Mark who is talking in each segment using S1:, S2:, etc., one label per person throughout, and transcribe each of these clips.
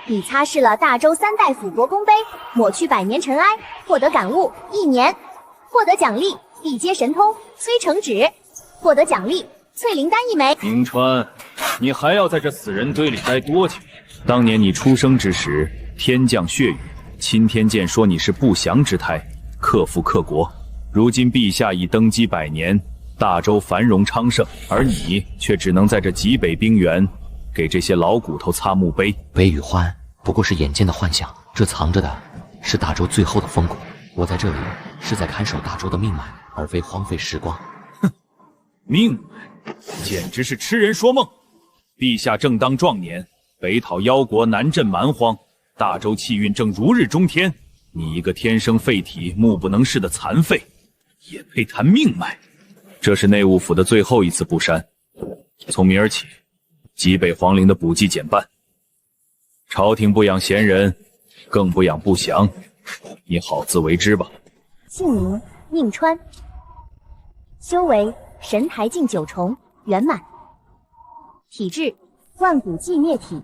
S1: 你擦拭了大周3代辅国功碑，抹去百年尘埃，获得感悟1年，获得奖励地阶神通催成纸，获得奖励淬灵丹1枚。
S2: 明川，你还要在这死人堆里待多久？当年你出生之时，天降血雨，钦天监说你是不祥之胎，克父克国。如今陛下已登基100年，大周繁荣昌盛，而你却只能在这极北冰原给这些老骨头擦墓碑。
S3: 悲与欢不过是眼见的幻象，这藏着的是大周最后的风骨。我在这里是在看守大周的命脉，而非荒废时光。
S2: 哼，命脉，简直是痴人说梦。陛下正当壮年，北讨妖国，南镇蛮荒，大周气运正如日中天。你一个天生废体、目不能视的残废，也配谈命脉？这是内务府的最后一次布衫，从明儿起，极北皇陵的补给减半。朝廷不养闲人，更不养不祥，你好自为之吧。
S1: 姓名：宁川，修为神台境9重圆满，体质万古寂灭体，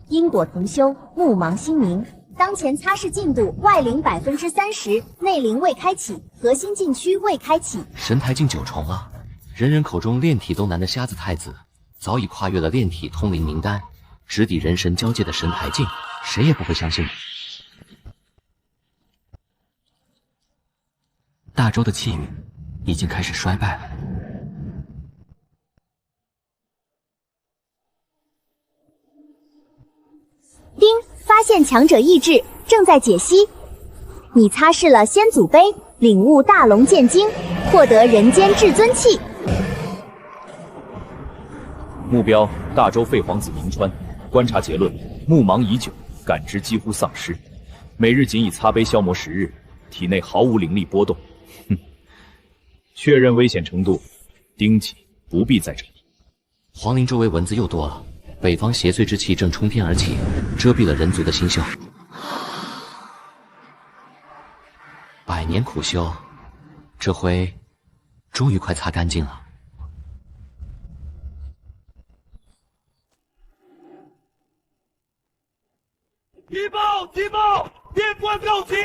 S1: 因果同修，目盲心明。当前擦拭进度外灵30%，内灵未开启，核心禁区未开启。
S3: 神台境9重啊！人人口中炼体都难的瞎子太子，早已跨越了炼体通灵名单，直抵人神交界的神台境，谁也不会相信你。大周的气运已经开始衰败了。
S1: 丁，发现强者意志，正在解析。你擦拭了先祖碑，领悟大龙剑经，获得人间至尊器。
S2: 目标：大周废皇子明川。观察结论：目盲已久，感知几乎丧失，每日仅以擦碑消磨10日，体内毫无灵力波动。哼，确认危险程度，丁级不必再整理。
S3: 皇陵周围蚊子又多了，北方邪祟之气正冲天而起，遮蔽了人族的星宿。100年苦修，这回终于快擦干净了。
S4: 急报！急报！边关告急！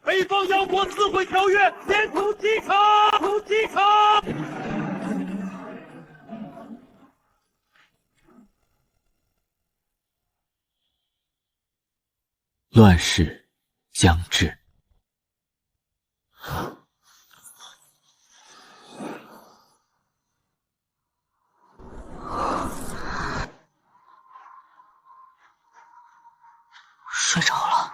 S4: 北方妖国自毁条约，连同击卡！击卡！
S3: 乱世将至。
S5: 睡着了。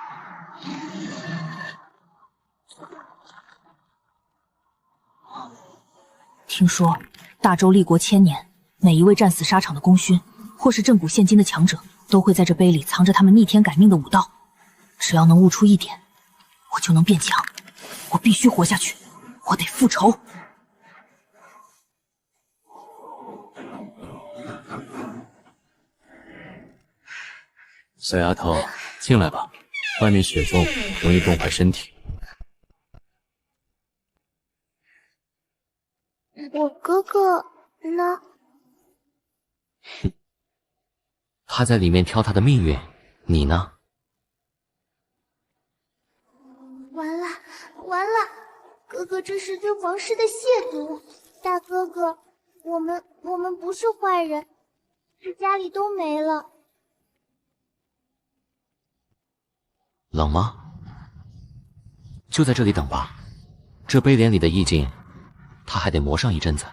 S5: 听说大周立国1000年，每一位战死沙场的功勋，或是震古现今的强者，都会在这碑里藏着他们逆天改命的武道。只要能悟出1点，我就能变强。我必须活下去，我得复仇。
S3: 小丫头，进来吧，外面雪重，容易冻坏身体。
S6: 我哥哥呢？
S3: 哼，他在里面挑他的命运，你呢？
S6: 完了，完了！哥哥这是对皇室的亵渎。大哥哥，我们不是坏人，是家里都没了。
S3: 冷吗？就在这里等吧，这碑帘里的意境，他还得磨上一阵子。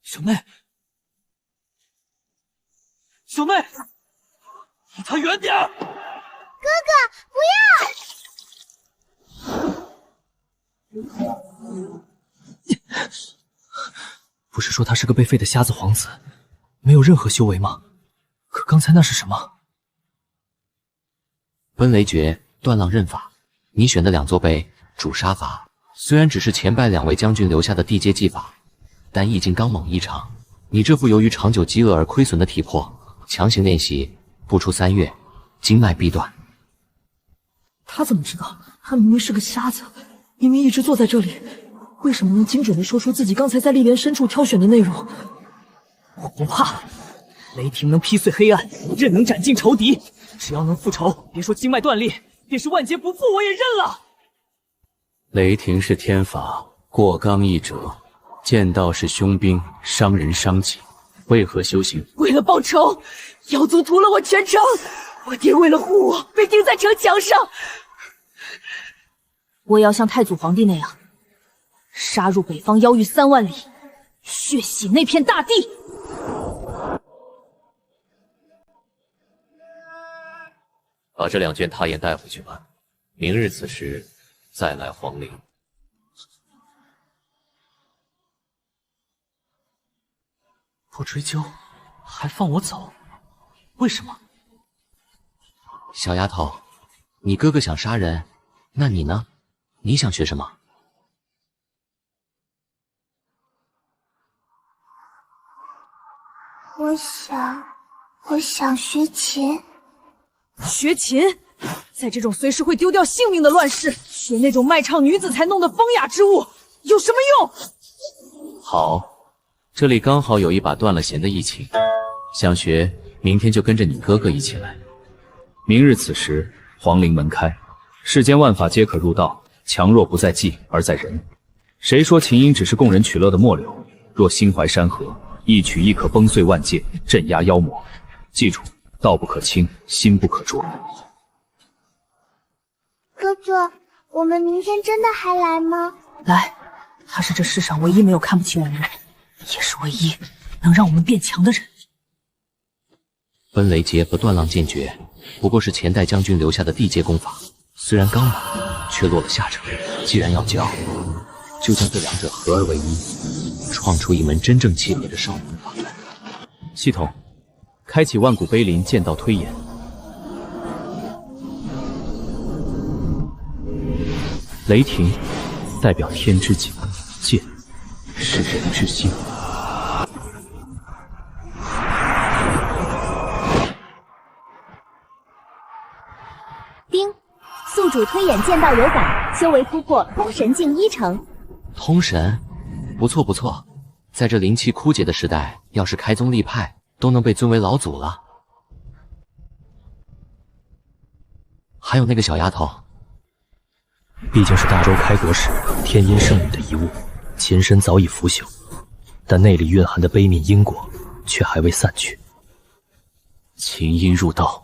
S4: 小妹，小妹，离他远点！
S6: 哥哥，不要！
S5: 不是说他是个被废的瞎子皇子，没有任何修为吗？可刚才那是什么？
S3: 奔雷诀、断浪刃法，你选的2座碑主杀法，虽然只是前败2位将军留下的地阶技法，但意境刚猛异常。你这副由于长久饥饿而亏损的体魄，强行练习，不出3月，经脉必断。
S5: 他怎么知道？他明明是个瞎子，
S7: 明明一直坐在这里，为什么能精准地说出自己刚才在历莲深处挑选的内容？我不怕，雷霆能劈碎黑暗，刃能斩尽仇敌，只要能复仇，别说经脉断裂，便是万劫不复我也认了。
S3: 雷霆是天法，过刚易折；剑道是凶兵，伤人伤己。为何修行？
S7: 为了报仇，妖族屠了我全城，我爹为了护我，被钉在城墙上。
S5: 我也要像太祖皇帝那样，杀入北方妖域3万里，血洗那片大地。
S3: 把这2卷踏眼带回去吧，明日此时再来皇陵。
S7: 不追究，还放我走？为什么？
S3: 小丫头，你哥哥想杀人，那你呢？你想学什么？
S6: 我想学琴。
S5: 学琴，在这种随时会丢掉性命的乱世，学那种卖唱女子才弄的风雅之物，有什么用？
S3: 好，这里刚好有一把断了弦的逸琴，想学，明天就跟着你哥哥一起来。
S2: 明日此时，皇陵门开，世间万法皆可入道，强弱不在技而在人。谁说琴音只是供人取乐的末流？若心怀山河，一曲亦可崩碎万界，镇压妖魔。记住，道不可轻，心不可浊。
S6: 哥哥，我们明天真的还来吗？
S5: 来，他是这世上唯一没有看不起我们的人，也是唯一能让我们变强的人。
S3: 奔雷劫和断浪剑诀不过是前代将军留下的地阶功法，虽然刚猛，却落了下乘。既然要教，就将这2者合而为一，创出一门真正契合的少林法。
S2: 系统，开启万古碑林剑道推演。雷霆代表天之境，剑是人之心。
S1: 丁，宿主推演剑道有感，修为突破通神境1成。
S3: 通神，不错不错，在这灵气枯竭的时代，要是开宗立派，都能被尊为老祖了。还有那个小丫头，
S8: 毕竟是大周开国时天阴圣女的遗物，琴身早已腐朽，但内里蕴含的悲悯因果却还未散去。
S2: 琴音入道，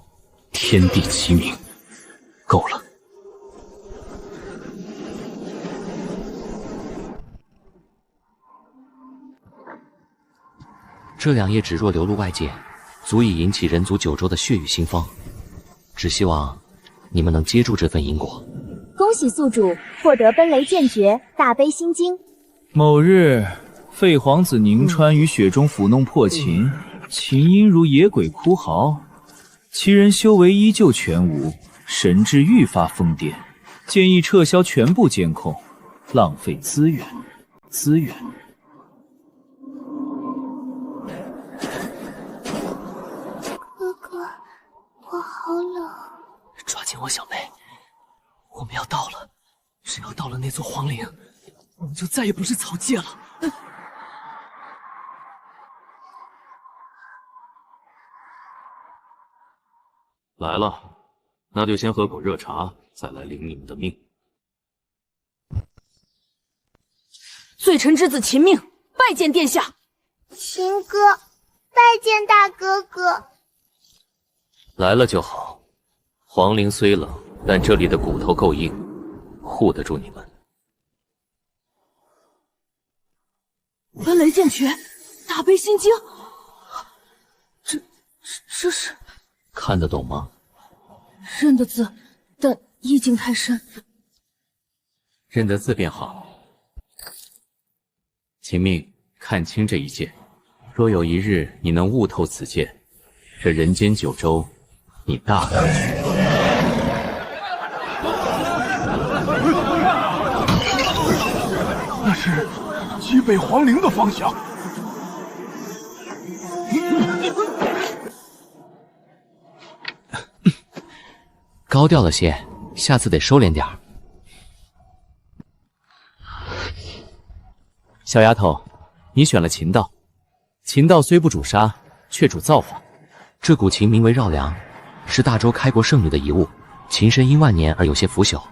S2: 天地齐鸣，够了。
S3: 这2页纸若流入外界，足以引起人族9州的血雨腥风。只希望你们能接住这份因果。
S1: 恭喜宿主获得奔雷剑诀大悲心经。
S2: 某日，废皇子宁川于雪中抚弄破琴，琴音如野鬼哭嚎，其人修为依旧全无，神智愈发疯癫。建议撤销全部监控，浪费资源。
S6: 哥哥，我好冷。
S7: 抓紧我小妹，我们要到了。只要到了那座皇陵，我们就再也不是草芥了。
S3: 来了，那就先喝口热茶，再来领你们的命。
S5: 罪臣之子秦命，拜见殿下。
S6: 秦哥，拜见大哥哥。
S3: 来了就好。皇陵虽冷，但这里的骨头够硬，护得住你们。
S5: 奔雷剑诀，大悲心经，这是
S3: 看得懂吗？
S5: 认得字，但意境太深。
S3: 认得字便好。秦命，看清这一剑，若有一日你能悟透此剑，这人间9州，你大可取。
S4: 那是西北皇陵的方向。
S3: 高调了些，下次得收敛点儿。小丫头，你选了秦道。秦道虽不主杀，却主造化。这古琴名为绕梁，是大周开国圣女的遗物。琴身因万年而有些腐朽。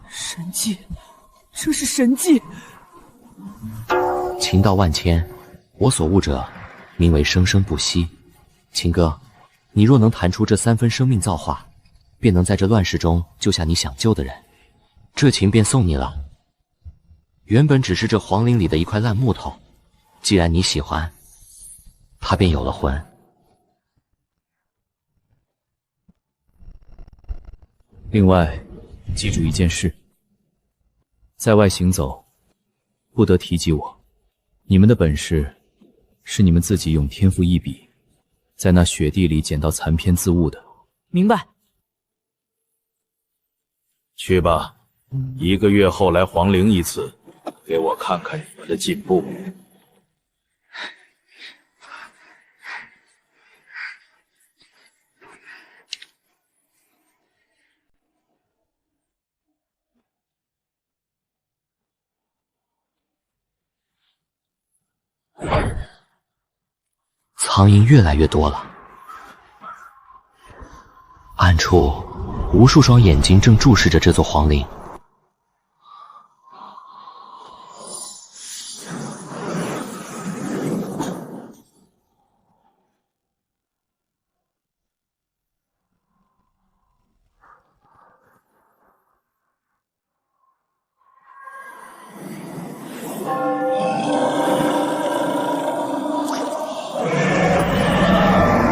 S7: 神迹，这是神迹！
S3: 琴道万千，我所悟者，名为生生不息。秦哥，你若能弹出这3分生命造化，便能在这乱世中救下你想救的人。这琴便送你了。原本只是这皇陵里的一块烂木头，既然你喜欢，它便有了魂。
S2: 另外，记住一件事：在外行走，不得提及我。你们的本事，是你们自己用天赋异笔，在那雪地里捡到残篇自悟的。
S7: 明白。
S2: 去吧，1个月后来皇陵一次，给我看看你们的进步。
S3: 苍蝇越来越多了，暗处无数双眼睛正注视着这座皇陵。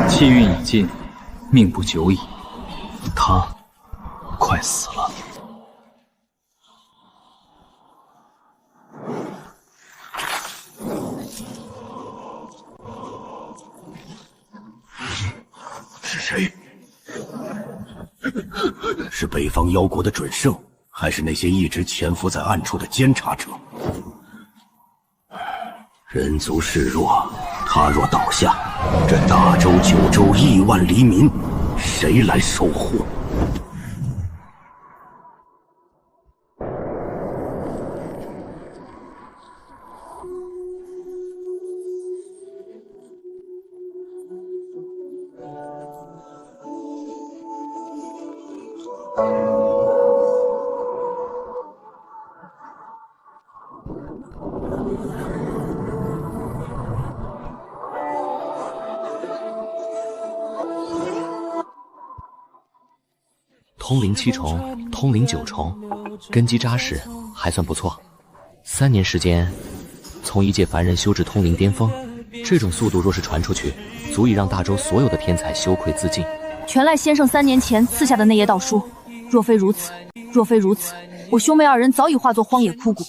S2: 气运已尽，命不久矣。他快死了。
S9: 是谁？是北方妖国的准圣，还是那些一直潜伏在暗处的监察者？人族势弱，他若倒下，这大周9州亿万黎民，谁来守护？
S3: 通灵7重，通灵9重，根基扎实，还算不错。3年时间，从一介凡人修至通灵巅峰，这种速度若是传出去，足以让大周所有的天才羞愧自尽。
S5: 全赖先生3年前赐下的那页道书，若非如此，我兄妹2人早已化作荒野枯骨。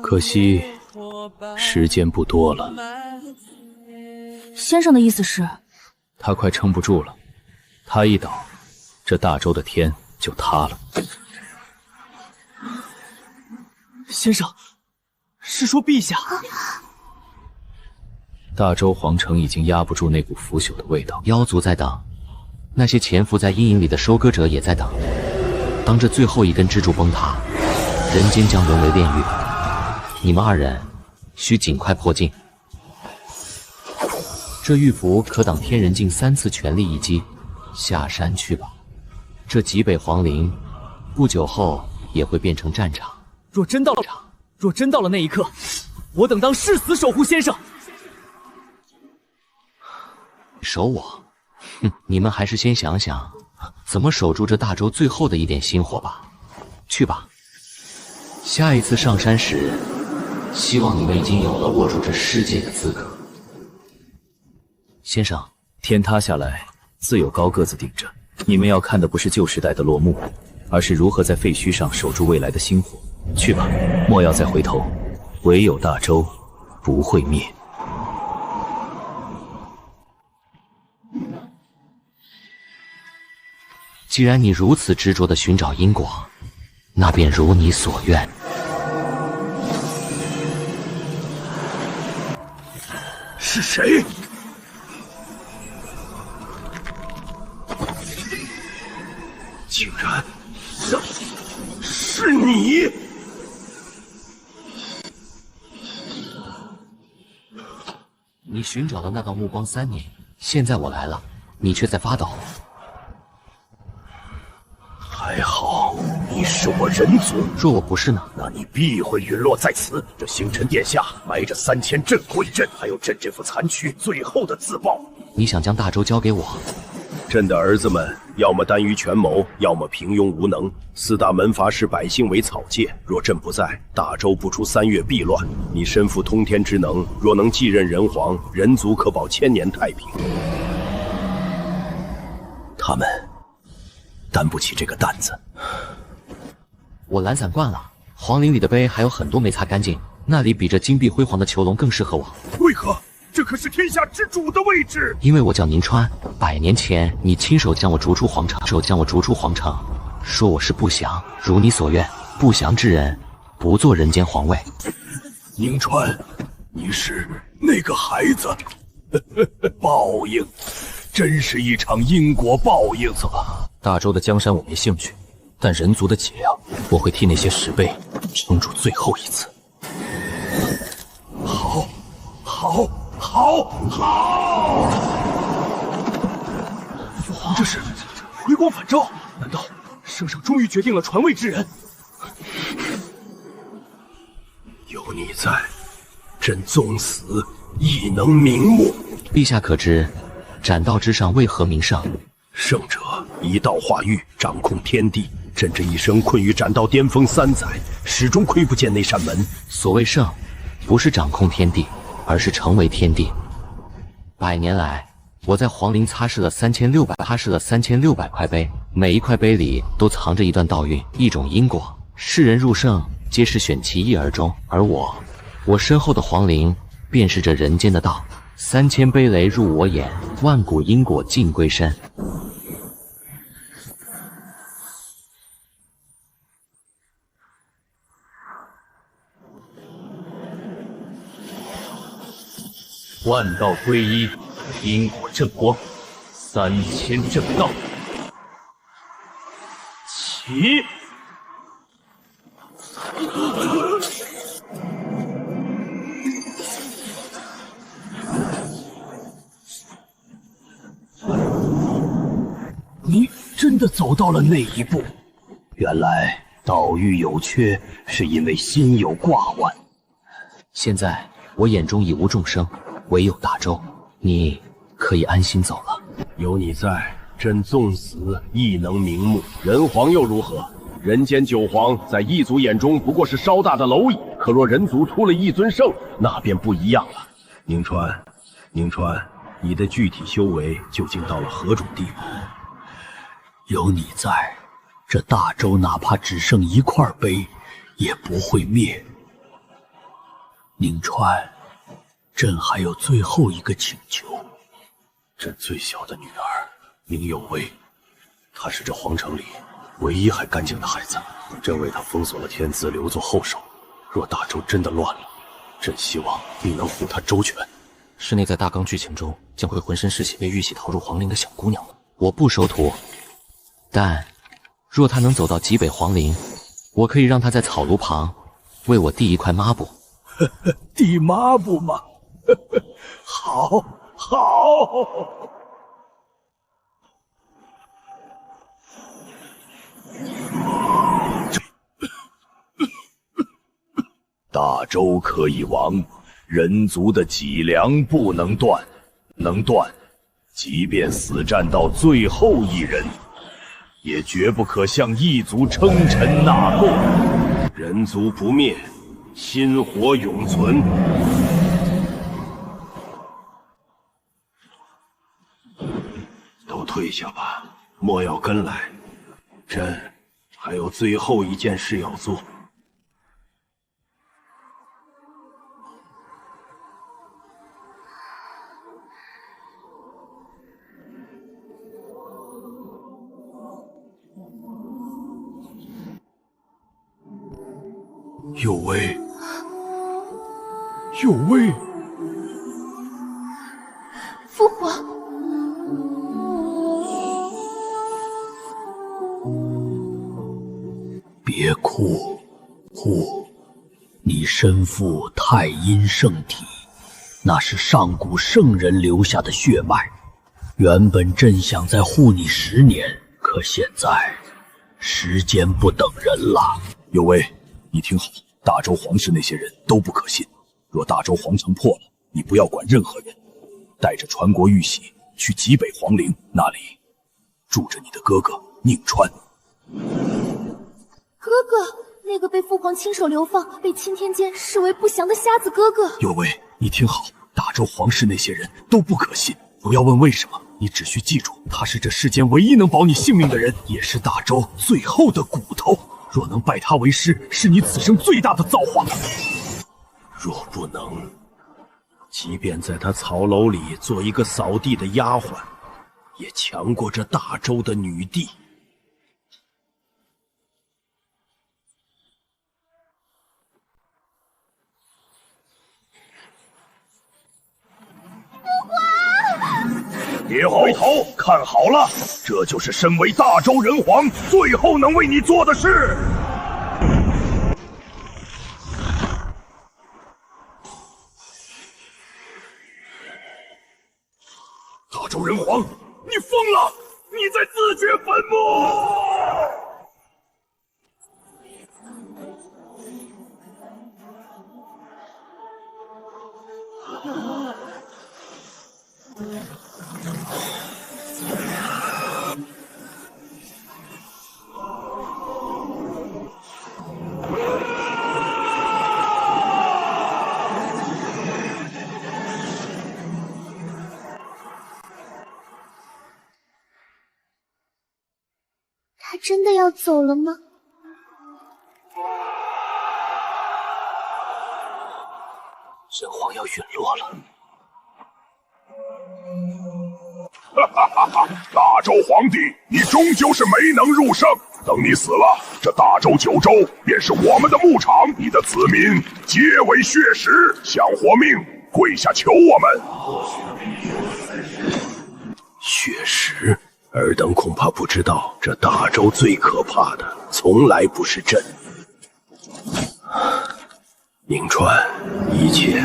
S2: 可惜时间不多了。
S5: 先生的意思是？
S2: 他快撑不住了，他一倒，这大周的天就塌了。
S7: 先生，是说陛下？
S2: 大周皇城已经压不住那股腐朽的味道，
S3: 妖族在等，那些潜伏在阴影里的收割者也在等。当这最后一根支柱崩塌，人间将沦为炼狱。你们2人需尽快破境。这玉符可挡天人境3次全力一击，下山去吧。这极北皇陵，不久后也会变成战场。
S7: 若真到了那一刻，我等当誓死守护先生。
S3: 守我？哼！你们还是先想想，怎么守住这大周最后的一点薪火吧。去吧。下一次上山时，希望你们已经有了握住这世界的资格。先生，
S2: 天塌下来，自有高个子顶着。你们要看的不是旧时代的落幕，而是如何在废墟上守住未来的星火。去吧，莫要再回头，唯有大周不会灭。
S3: 既然你如此执着地寻找因果，那便如你所愿。
S9: 是谁？竟然是你！
S3: 你寻找的那道目光3年，现在我来了，你却在发抖。
S9: 还好你是我人族，
S3: 若我不是呢？
S9: 那你必会陨落在此。这星辰殿下埋着3000镇鬼阵，还有朕这副残躯，最后的自爆。
S3: 你想将大周交给我？
S9: 朕的儿子们要么耽于权谋，要么平庸无能。4大门阀视百姓为草芥，若朕不在，大周不出3月必乱。你身负通天之能，若能继任人皇，人族可保1000年太平。他们担不起这个担子。
S3: 我懒散惯了，皇陵里的碑还有很多没擦干净，那里比这金碧辉煌的囚笼更适合我。
S9: 为何？这可是天下之主的位置。
S3: 因为我叫宁川，100年前你亲手将我逐出皇城，说我是不祥，如你所愿，不祥之人不做人间皇位。
S9: 宁川，你是那个孩子，报应，真是一场因果报应。
S8: 走吧，大周的江山我没兴趣，但人族的脊梁，我会替那些石碑撑住最后一次。
S9: 好，好，好，好！
S7: 父皇这是回光返照，难道圣上终于决定了传位之人？
S9: 有你在，朕纵死亦能瞑目。
S3: 陛下可知，斩道之上为何名圣？
S9: 圣者一道化育，掌控天地。朕这一生困于斩道巅峰3载，始终窥不见那扇门。
S3: 所谓圣，不是掌控天地，而是成为天地。100年来，我在皇陵擦拭了3600块碑，每一块碑里都藏着一段道运，一种因果。世人入圣，皆是选其一而终，而我身后的皇陵，便是这人间的道。3000碑雷入我眼，万古因果尽归身。
S2: 万道归一，因果正光，3000正道。起！
S9: 你真的走到了那一步。原来道域有缺，是因为心有挂腕。
S3: 现在我眼中已无众生，唯有大周，你可以安心走了。
S9: 有你在，朕纵死亦能瞑目。人皇又如何？人间9皇在异族眼中不过是稍大的蝼蚁，可若人族出了一尊圣，那便不一样了。宁川，宁川，你的具体修为究竟到了何种地步？有你在，这大周哪怕只剩1块碑，也不会灭。宁川，朕还有最后一个请求。朕最小的女儿宁有为，她是这皇城里唯一还干净的孩子，朕为她封锁了天资，留作后手。若大周真的乱了，朕希望你能护她周全。
S8: 是那在大纲剧情中将会浑身是血被玉玺逃入皇陵的小姑娘吗？
S3: 我不收徒，但若她能走到极北皇陵，我可以让她在草庐旁为我递一块抹布。
S9: 递抹布吗？好，好。大周可以亡，人族的脊梁不能断，能断，即便死战到最后一人，也绝不可向异族称臣纳贡。人族不灭，薪火永存。都退下吧，莫要跟来。朕还有最后一件事要做。有为，有为，
S6: 父皇。
S8: 别哭，你身负太阴圣体，那是上古圣人留下的血脉。原本朕想再护你10年，可现在时间不等人了。
S2: 有为，你听好，大周皇室那些人都不可信。若大周皇城破了，你不要管任何人，带着传国玉玺去极北皇陵，那里住着你的哥哥宁川。
S6: 哥哥，那个被父皇亲手流放、被钦天监视为不祥的瞎子哥哥。
S2: 有为，你听好，大周皇室那些人都不可信，不要问为什么，你只需记住，他是这世间唯一能保你性命的人，也是大周最后的骨头。若能拜他为师，是你此生最大的造化。
S8: 若不能，即便在他曹楼里做一个扫地的丫鬟，也强过这大周的女帝。
S9: 别回头，看好了，这就是身为大周人皇最后能为你做的事。大周人皇，你疯了！你在自掘坟墓！
S6: 他真的要走了吗？
S8: 人皇要陨落了。
S9: 大周皇帝，你终究是没能入圣。等你死了，这大周九州便是我们的牧场，你的子民皆为血食，想活命，跪下求我们。
S8: 血食，尔等恐怕不知道，这大周最可怕的，从来不是朕。宁川，一切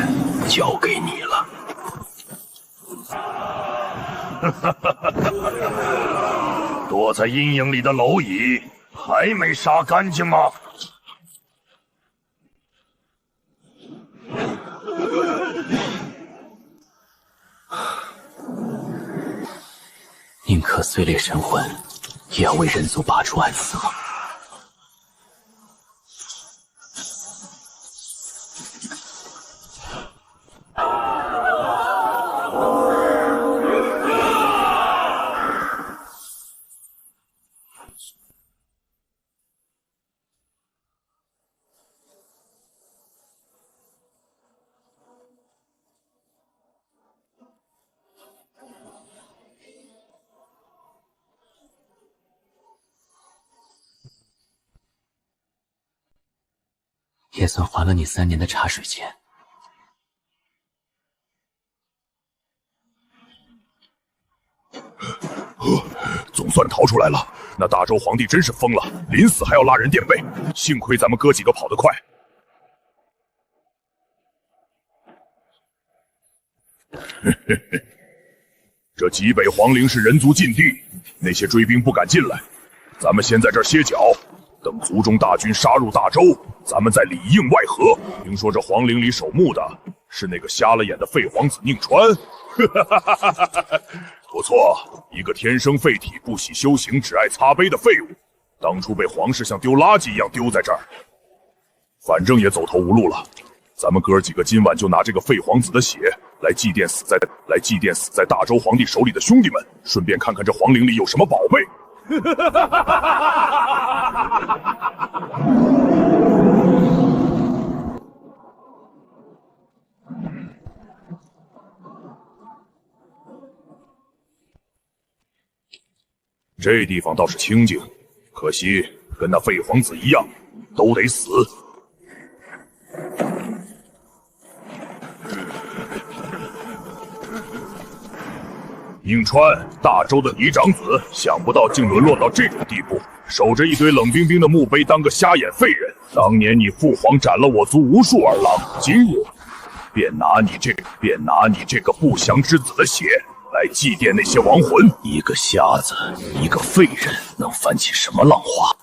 S8: 交给你了。
S9: 躲在阴影里的蝼蚁还没杀干净吗？
S8: 宁可碎裂神魂，也要为人族拔出暗丝吗？也算还了你3年的茶水钱。
S9: 总算逃出来了。那大周皇帝真是疯了，临死还要拉人垫背。幸亏咱们哥几个跑得快。这极北皇陵是人族禁地，那些追兵不敢进来。咱们先在这儿歇脚，等族中大军杀入大周，咱们再里应外合。听说这皇陵里守墓的是那个瞎了眼的废皇子宁川。不错，一个天生废体、不喜修行、只爱擦杯的废物，当初被皇室像丢垃圾一样丢在这儿，反正也走投无路了。咱们哥几个今晚就拿这个废皇子的血来祭奠死在大周皇帝手里的兄弟们，顺便看看这皇陵里有什么宝贝。这地方倒是清静，可惜跟那废皇子一样，都得死。
S2: 颍川大周的嫡长子，想不到竟沦落到这种地步，守着一堆冷冰冰的墓碑，当个瞎眼废人。当年你父皇斩了我族无数儿郎，今日便拿你这个不祥之子的血来祭奠那些亡魂。
S8: 一个瞎子，一个废人，能翻起什么浪花？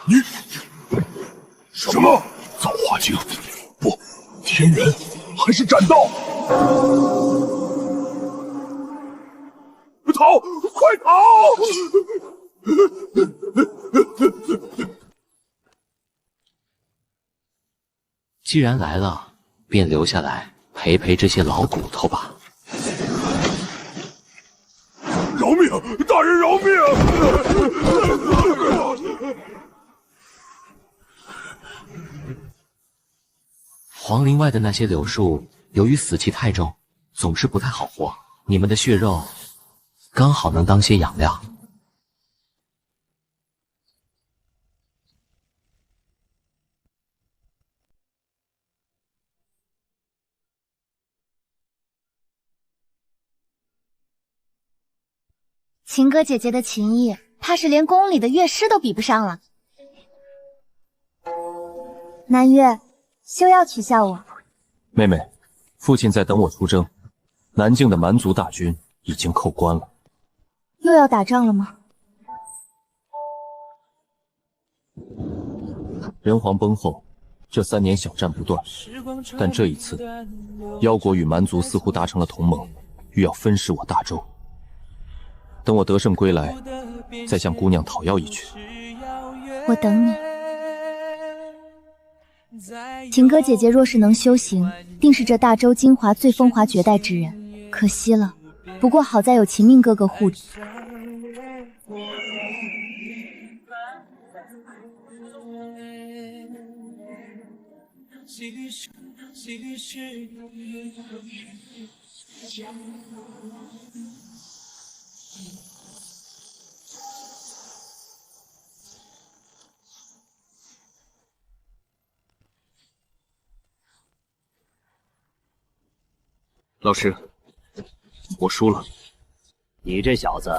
S2: 你什么
S8: 造化境？不，天元还是斩道？
S2: 逃！快逃！
S3: 既然来了，便留下来陪陪这些老骨头吧。
S2: 饶命！大人饶命！
S3: 皇陵外的那些柳树，由于死气太重，总是不太好活。你们的血肉，刚好能当些养料。
S1: 秦歌姐姐的琴艺，怕是连宫里的乐师都比不上了。南月，休要取笑我。
S10: 妹妹，父亲在等我出征。南境的蛮族大军已经扣关了。
S1: 又要打仗了吗？
S10: 人皇崩后，这3年小战不断，但这一次，妖国与蛮族似乎达成了同盟，欲要分食我大周。等我得胜归来，再向姑娘讨要一曲。
S1: 我等你。秦歌姐姐若是能修行，定是这大周精华最风华绝代之人。可惜了，不过好在有秦命哥哥护着。
S10: 老师，我输了。
S11: 你这小子，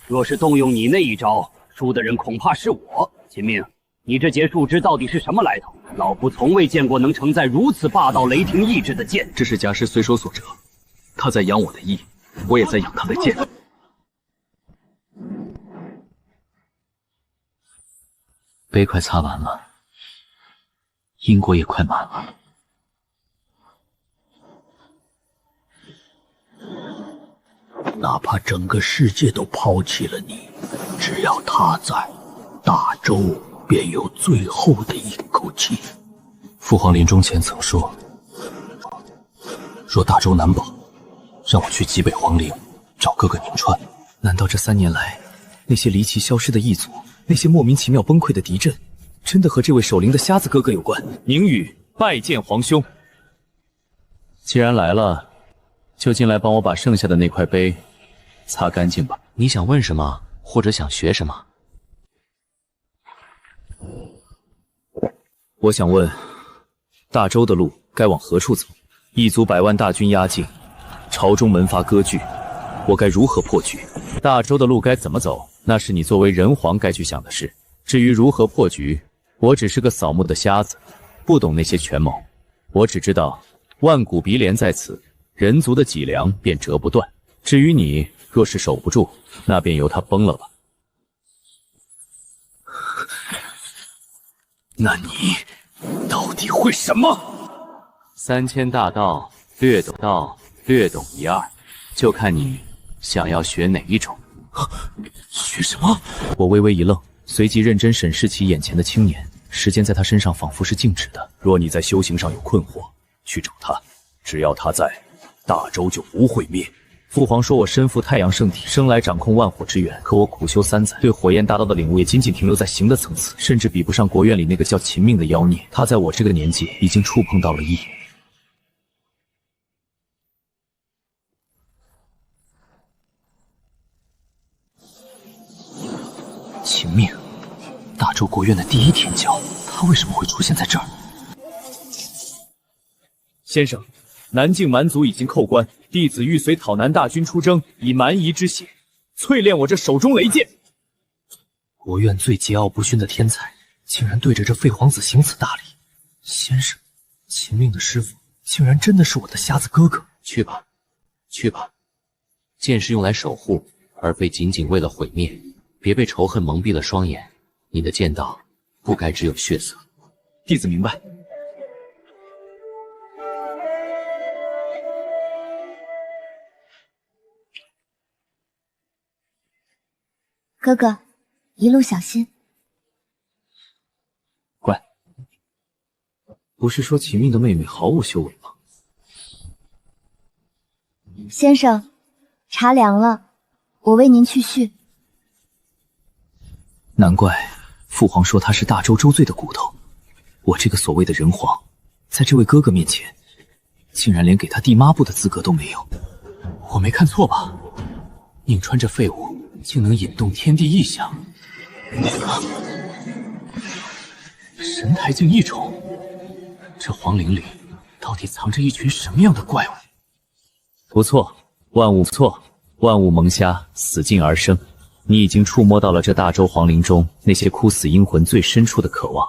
S11: 若是动用你那一招，输的人恐怕是我。秦明，你这截树枝到底是什么来头？老夫从未见过能承载如此霸道雷霆意志的剑。
S10: 这是家师随手所折，他在养我的意，我也在养他的剑。
S8: 杯快擦完了，阴锅也快满了。哪怕整个世界都抛弃了你，只要他在，大周便有最后的一口气。
S10: 父皇临终前曾说，若大周难保，让我去极北皇陵找哥哥宁川。
S7: 难道这3年来，那些离奇消失的异族，那些莫名其妙崩溃的敌阵，真的和这位守灵的瞎子哥哥有关？
S2: 宁宇拜见皇兄。
S10: 既然来了，就进来帮我把剩下的那块碑擦干净吧。
S3: 你想问什么，或者想学什么？
S7: 我想问，大周的路该往何处走？异族100万大军压境，朝中门阀割据，我该如何破局？
S2: 大周的路该怎么走，那是你作为人皇该去想的事。至于如何破局，我只是个扫墓的瞎子，不懂那些权谋。我只知道万古鼻连在此，人族的脊梁便折不断。至于你若是守不住，那便由他崩了吧。
S8: 那你到底会什么
S2: ？3000大道，略懂一二，就看你想要学哪一种。
S8: 学什么？
S2: 我微微一愣，随即认真审视起眼前的青年。时间在他身上仿佛是静止的。
S8: 若你在修行上有困惑，去找他，只要他在，大周就不会灭。
S2: 父皇说我身负太阳圣体，生来掌控万火之源，可我苦修3载，对火焰大道的领悟也仅仅停留在形的层次，甚至比不上国院里那个叫秦命的妖孽。他在我这个年纪已经触碰到了意。
S3: 秦命，大周国院的第一天骄，他为什么会出现在这儿？
S2: 先生，南境蛮族已经扣关，弟子欲随讨南大军出征，以蛮夷之血淬炼我这手中雷剑。
S3: 国院最桀骜不驯的天才，竟然对着这废皇子行此大礼。先生，秦命的师傅竟然真的是我的瞎子哥哥。去吧，去吧。剑是用来守护，而非仅仅为了毁灭。别被仇恨蒙蔽了双眼。你的剑道不该只有血色。
S2: 弟子明白。
S6: 哥哥，一路小心。
S2: 乖。不是说秦命的妹妹毫无修为吗？
S6: 先生，茶凉了，我为您去续。
S3: 难怪父皇说他是大周周罪的骨头。我这个所谓的人皇，在这位哥哥面前，竟然连给他递抹布的资格都没有。我没看错吧？宁川这废物竟能引动天地异象。神台境异宠，这皇陵里到底藏着一群什么样的怪物？
S2: 不错，万物不错，万物萌芽，死尽而生。你已经触摸到了这大周皇陵中那些枯死阴魂最深处的渴望。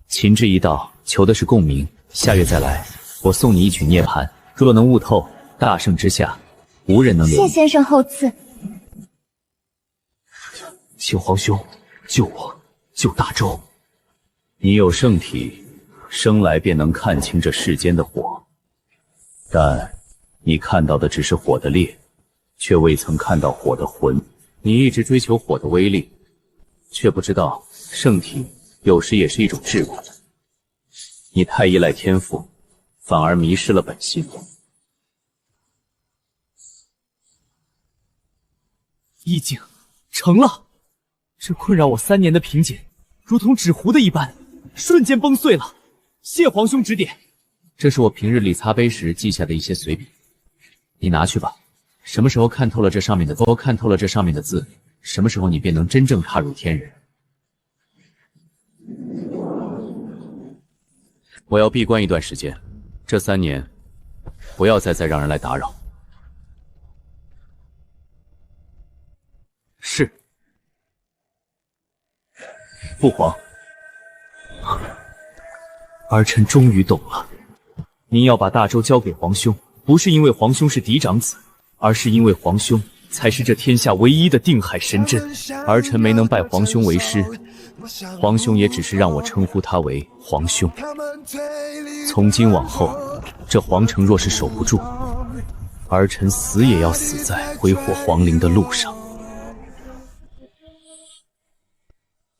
S2: 秦之一道，求的是共鸣。下月再来，我送你一曲涅槃。若能悟透，大圣之下，无人能留。
S6: 谢先生厚赐。
S3: 请皇兄救我，救大周。
S2: 你有圣体，生来便能看清这世间的火，但你看到的只是火的烈，却未曾看到火的魂。你一直追求火的威力，却不知道圣体有时也是一种桎梏。你太依赖天赋，反而迷失了本心。
S7: 意境成了，这困扰我3年的瓶颈，如同纸糊的一般，瞬间崩碎了。谢皇兄指点。
S3: 这是我平日里擦杯时记下的一些随笔，你拿去吧。什么时候看透了这上面的字，什么时候你便能真正踏入天人。我要闭关一段时间，这3年不要再让人来打扰。
S2: 是。父皇，儿臣终于懂了。您要把大周交给皇兄，不是因为皇兄是嫡长子，而是因为皇兄才是这天下唯一的定海神针。儿臣没能拜皇兄为师，皇兄也只是让我称呼他为皇兄。从今往后，这皇城若是守不住，儿臣死也要死在挥霍皇陵的路上。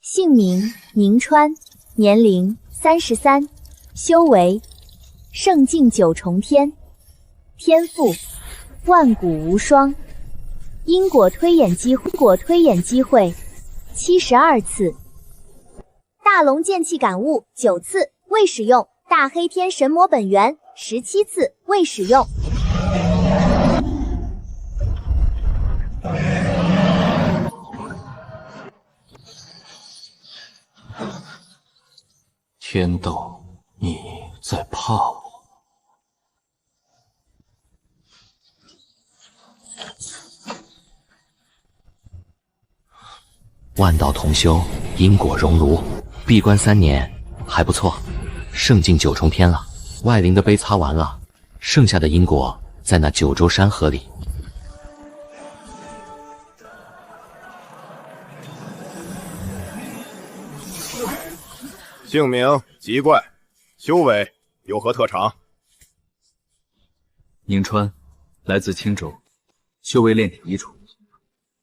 S1: 姓名：宁川，年龄33，修为圣境9重天，天赋万古无双，因果推演机会72次，大龙剑气感悟9次未使用，大黑天神魔本源17次未使用。
S3: 天道，你在怕我？万道同修，因果熔炉，闭关3年，还不错。圣境9重天了，外灵的杯擦完了，剩下的因果在那9州山河里。
S9: 姓名吉怪，修为有何特长？
S2: 宁川，来自青州，修为炼体1重。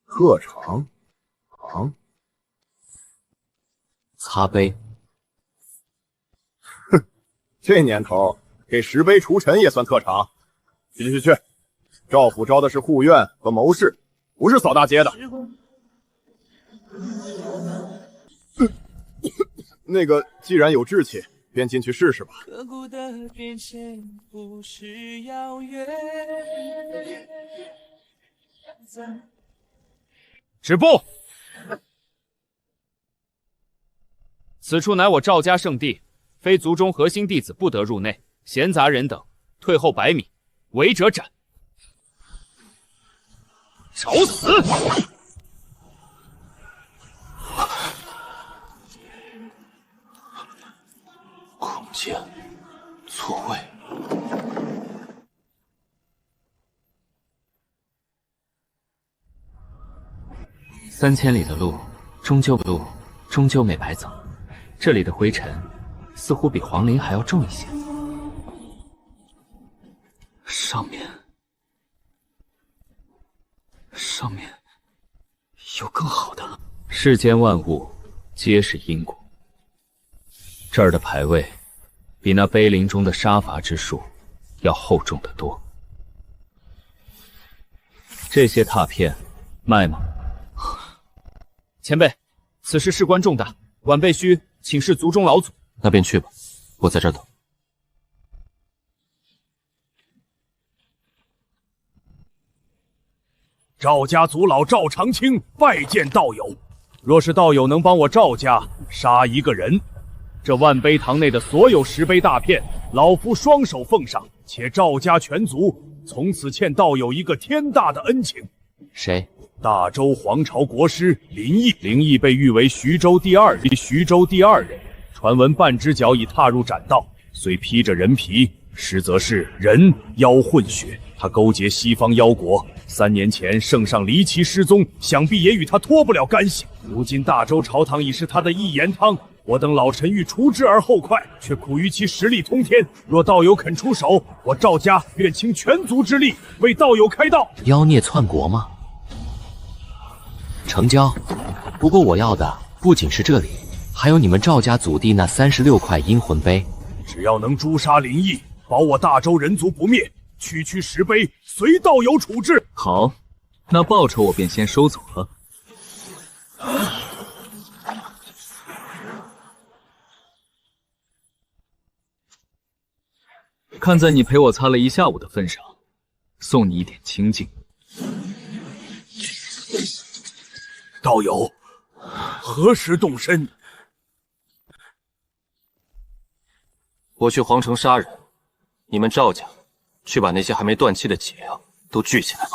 S9: 特长？
S3: 擦杯。
S9: 哼，这年头给10杯除尘也算特长。去，赵府招的是护院和谋士，不是扫大街的。那个，既然有志气，便进去试试吧。
S2: 止步！此处乃我赵家圣地，非族中核心弟子不得入内，闲杂人等退后100米，违者斩。找死！
S10: 空间错位。
S3: 3000里的路，终究没白走。这里的灰尘似乎比皇陵还要重一些。
S10: 上面有更好的。
S2: 世间万物皆是因果，这儿的牌位比那碑林中的杀伐之术要厚重得多。这些拓片卖吗？前辈，此事事关重大，晚辈需请示族中老祖。
S10: 那便去吧，我在这儿等。
S9: 赵家族老赵长青拜见道友。若是道友能帮我赵家杀一个人，这万碑堂内的所有石碑大片，老夫双手奉上，且赵家全族从此欠道友一个天大的恩情。
S3: 谁？
S9: 大周皇朝国师林毅。林毅被誉为徐州第二人，传闻半只脚已踏入斩道，虽披着人皮，实则是人妖混血。他勾结西方妖国，3年前圣上离奇失踪，想必也与他脱不了干系。如今大周朝堂已是他的一言汤，我等老臣欲除之而后快，却苦于其实力通天。若道友肯出手，我赵家愿倾全族之力为道友开道。
S3: 妖孽篡国吗？成交。不过我要的不仅是这里，还有你们赵家祖地那36块阴魂碑。
S9: 只要能诛杀林毅，保我大周人族不灭，区石碑随道友处置。
S12: 好，那报酬我便先收走了。看在你陪我擦了一下午的份上，送你一点清净。
S9: 道友，何时动身？
S10: 我去皇城杀人，你们赵家去把那些还没断气的解药都聚起来吧。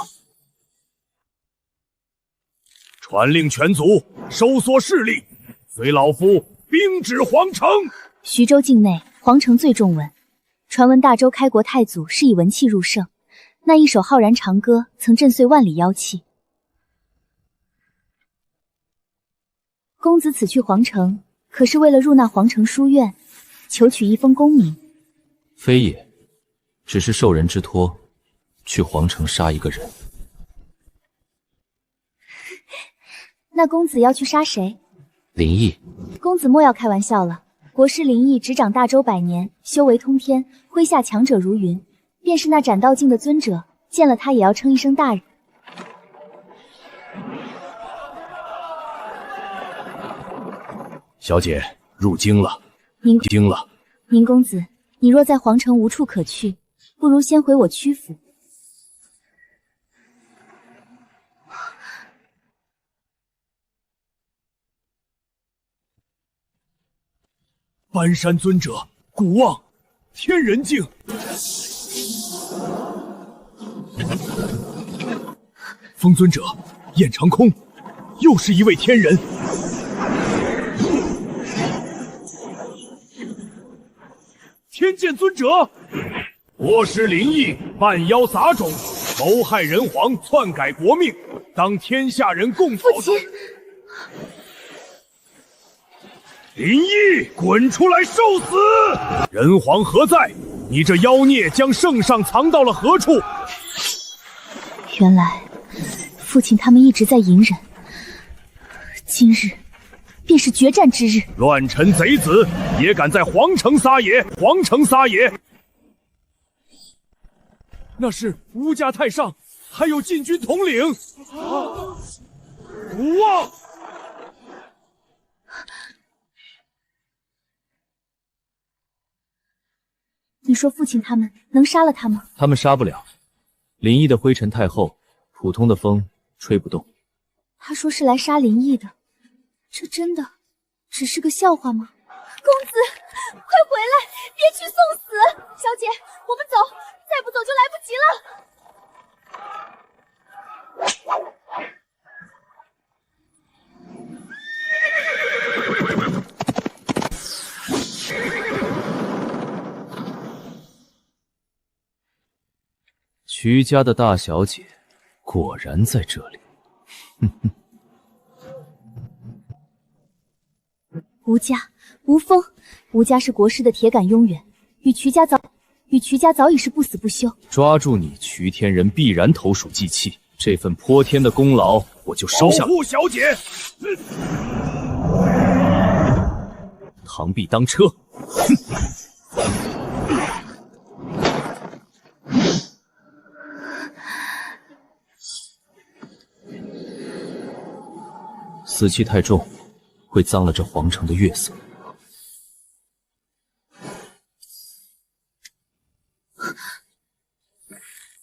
S9: 传令全族收缩势力，随老夫兵指皇城。
S1: 徐州境内，皇城最重文。传闻大周开国太祖是以文气入圣，那一首浩然长歌曾震碎万里妖气。公子此去皇城，可是为了入那皇城书院，求取一封功名？
S10: 非也，只是受人之托，去皇城杀一个人。
S1: 那公子要去杀谁？
S3: 林毅。
S1: 公子莫要开玩笑了。国师林毅执掌大周100年，修为通天，麾下强者如云，便是那斩道境的尊者，见了他也要称一声大人。
S9: 小姐入京了。
S1: 宁公子，你若在皇城无处可去，不如先回我曲府。
S9: 搬山尊者，古望，天人境。风尊者，燕长空，又是一位天人。天剑尊者，国师林毅半妖杂种，谋害人皇，篡改国命，当天下人共讨。父亲，林毅，滚出来受死！人皇何在？你这妖孽将圣上藏到了何处？
S1: 原来父亲他们一直在隐忍，今日便是决战之日。
S9: 乱臣贼子也敢在皇城撒野！皇城撒野！那是吴家太上，还有禁军统领。古望，
S1: 你说父亲他们能杀了他吗？
S2: 他们杀不了。林毅的灰尘太厚，普通的风吹不动。
S1: 他说是来杀林毅的，这真的只是个笑话吗？公子，快回来，别去送死！小姐，我们走，再不走就来不及了。
S12: 徐家的大小姐果然在这里。哼哼。
S1: 吴家，吴峰，吴家是国师的铁杆拥趸，与瞿家早已是不死不休。
S12: 抓住你，瞿天人必然投鼠忌器，这份泼天的功劳我就收下。
S9: 保护小姐。
S12: 螳臂当车。死气太重，会脏了这皇城的月色。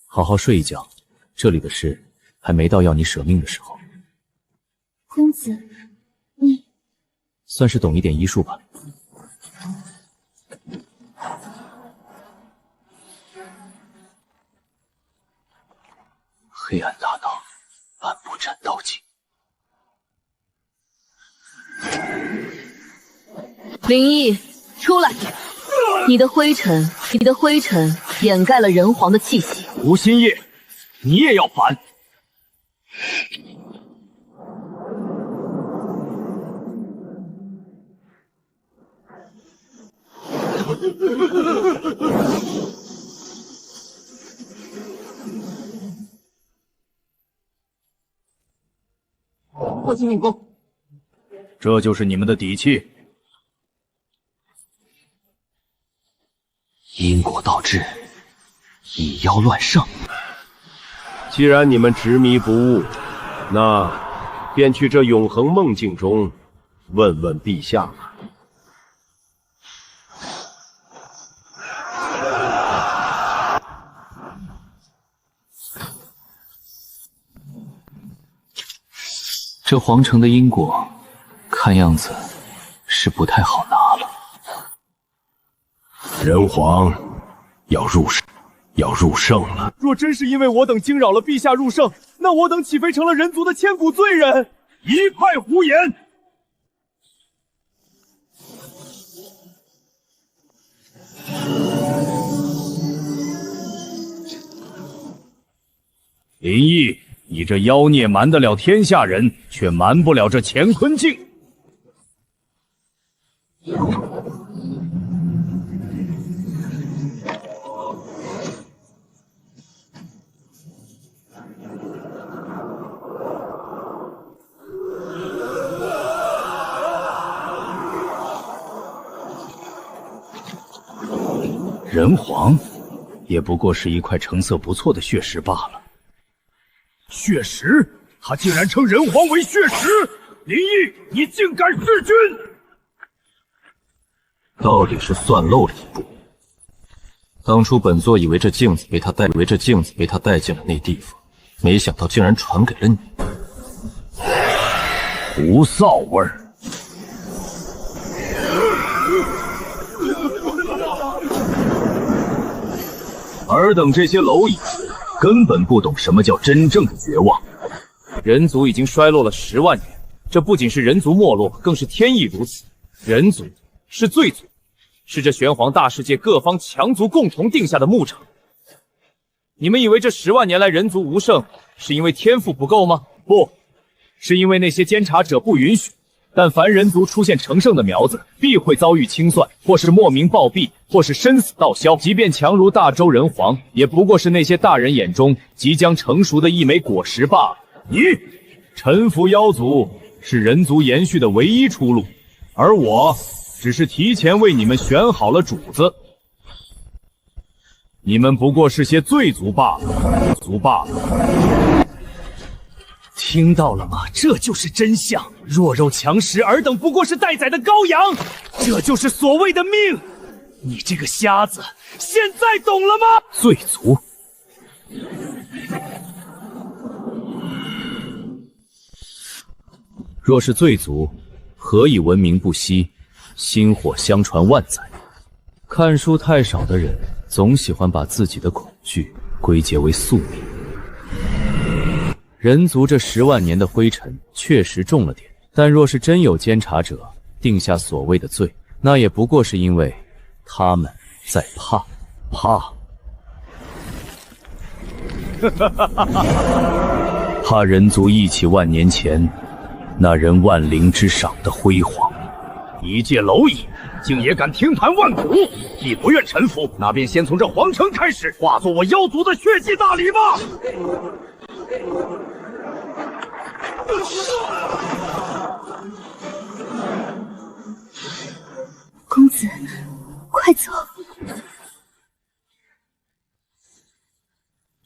S12: 好好睡一觉，这里的事还没到要你舍命的时候。
S1: 公子，你
S12: 算是懂一点医术吧。
S8: 黑暗大道，半步斩刀境。
S5: 灵异，出来！你的灰尘掩盖了人皇的气息。
S11: 吴新业，你也要反？
S9: 破金命宫，
S2: 这就是你们的底气。
S8: 因果倒置，以妖乱圣。
S9: 既然你们执迷不悟，那便去这永恒梦境中问问陛下吧。
S12: 这皇城的因果，看样子是不太好拿了。
S9: 人皇要入圣了。
S4: 若真是因为我等惊扰了陛下入圣，那我等岂非成了人族的千古罪人？
S9: 一派胡言！
S2: 林毅，你这妖孽瞒得了天下人，却瞒不了这乾坤镜。人皇也不过是一块成色不错的血石罢了。
S9: 血石？他竟然称人皇为血石！林毅，你竟敢弑君！
S10: 到底是算漏了一步。当初本座以为这镜子被他带进了那地方，没想到竟然传给了你。
S2: 无臊味儿！尔等这些蝼蚁，根本不懂什么叫真正的绝望。
S12: 人族已经衰落了10万年，这不仅是人族没落，更是天意如此。人族是罪族，是这玄黄大世界各方强族共同定下的牧场。你们以为这10万年来人族无胜，是因为天赋不够吗？不，是因为那些监察者不允许。但凡人族出现成圣的苗子，必会遭遇清算，或是莫名暴毙，或是生死道消。即便强如大周人皇，也不过是那些大人眼中即将成熟的一枚果实罢了。
S2: 你臣服妖族是人族延续的唯一出路，而我只是提前为你们选好了主子。你们不过是些罪族罢了。
S4: 听到了吗？这就是真相。弱肉强食，尔等不过是待宰的羔羊，这就是所谓的命。你这个瞎子，现在懂了吗？
S12: 罪族。若是罪族，何以闻名不息，
S2: 薪火相传万载。看书太少的人，总喜欢把自己的恐惧归结为宿命。人族这10万年的灰尘确实重了点，但若是真有监察者定下所谓的罪，那也不过是因为他们在怕。怕人族忆起万年前那人万灵之上的辉煌。
S9: 一介蝼蚁，竟也敢听谈万古！既不愿臣服，那便先从这皇城开始，化作我妖族的血祭大礼吧！
S6: 公子，快走！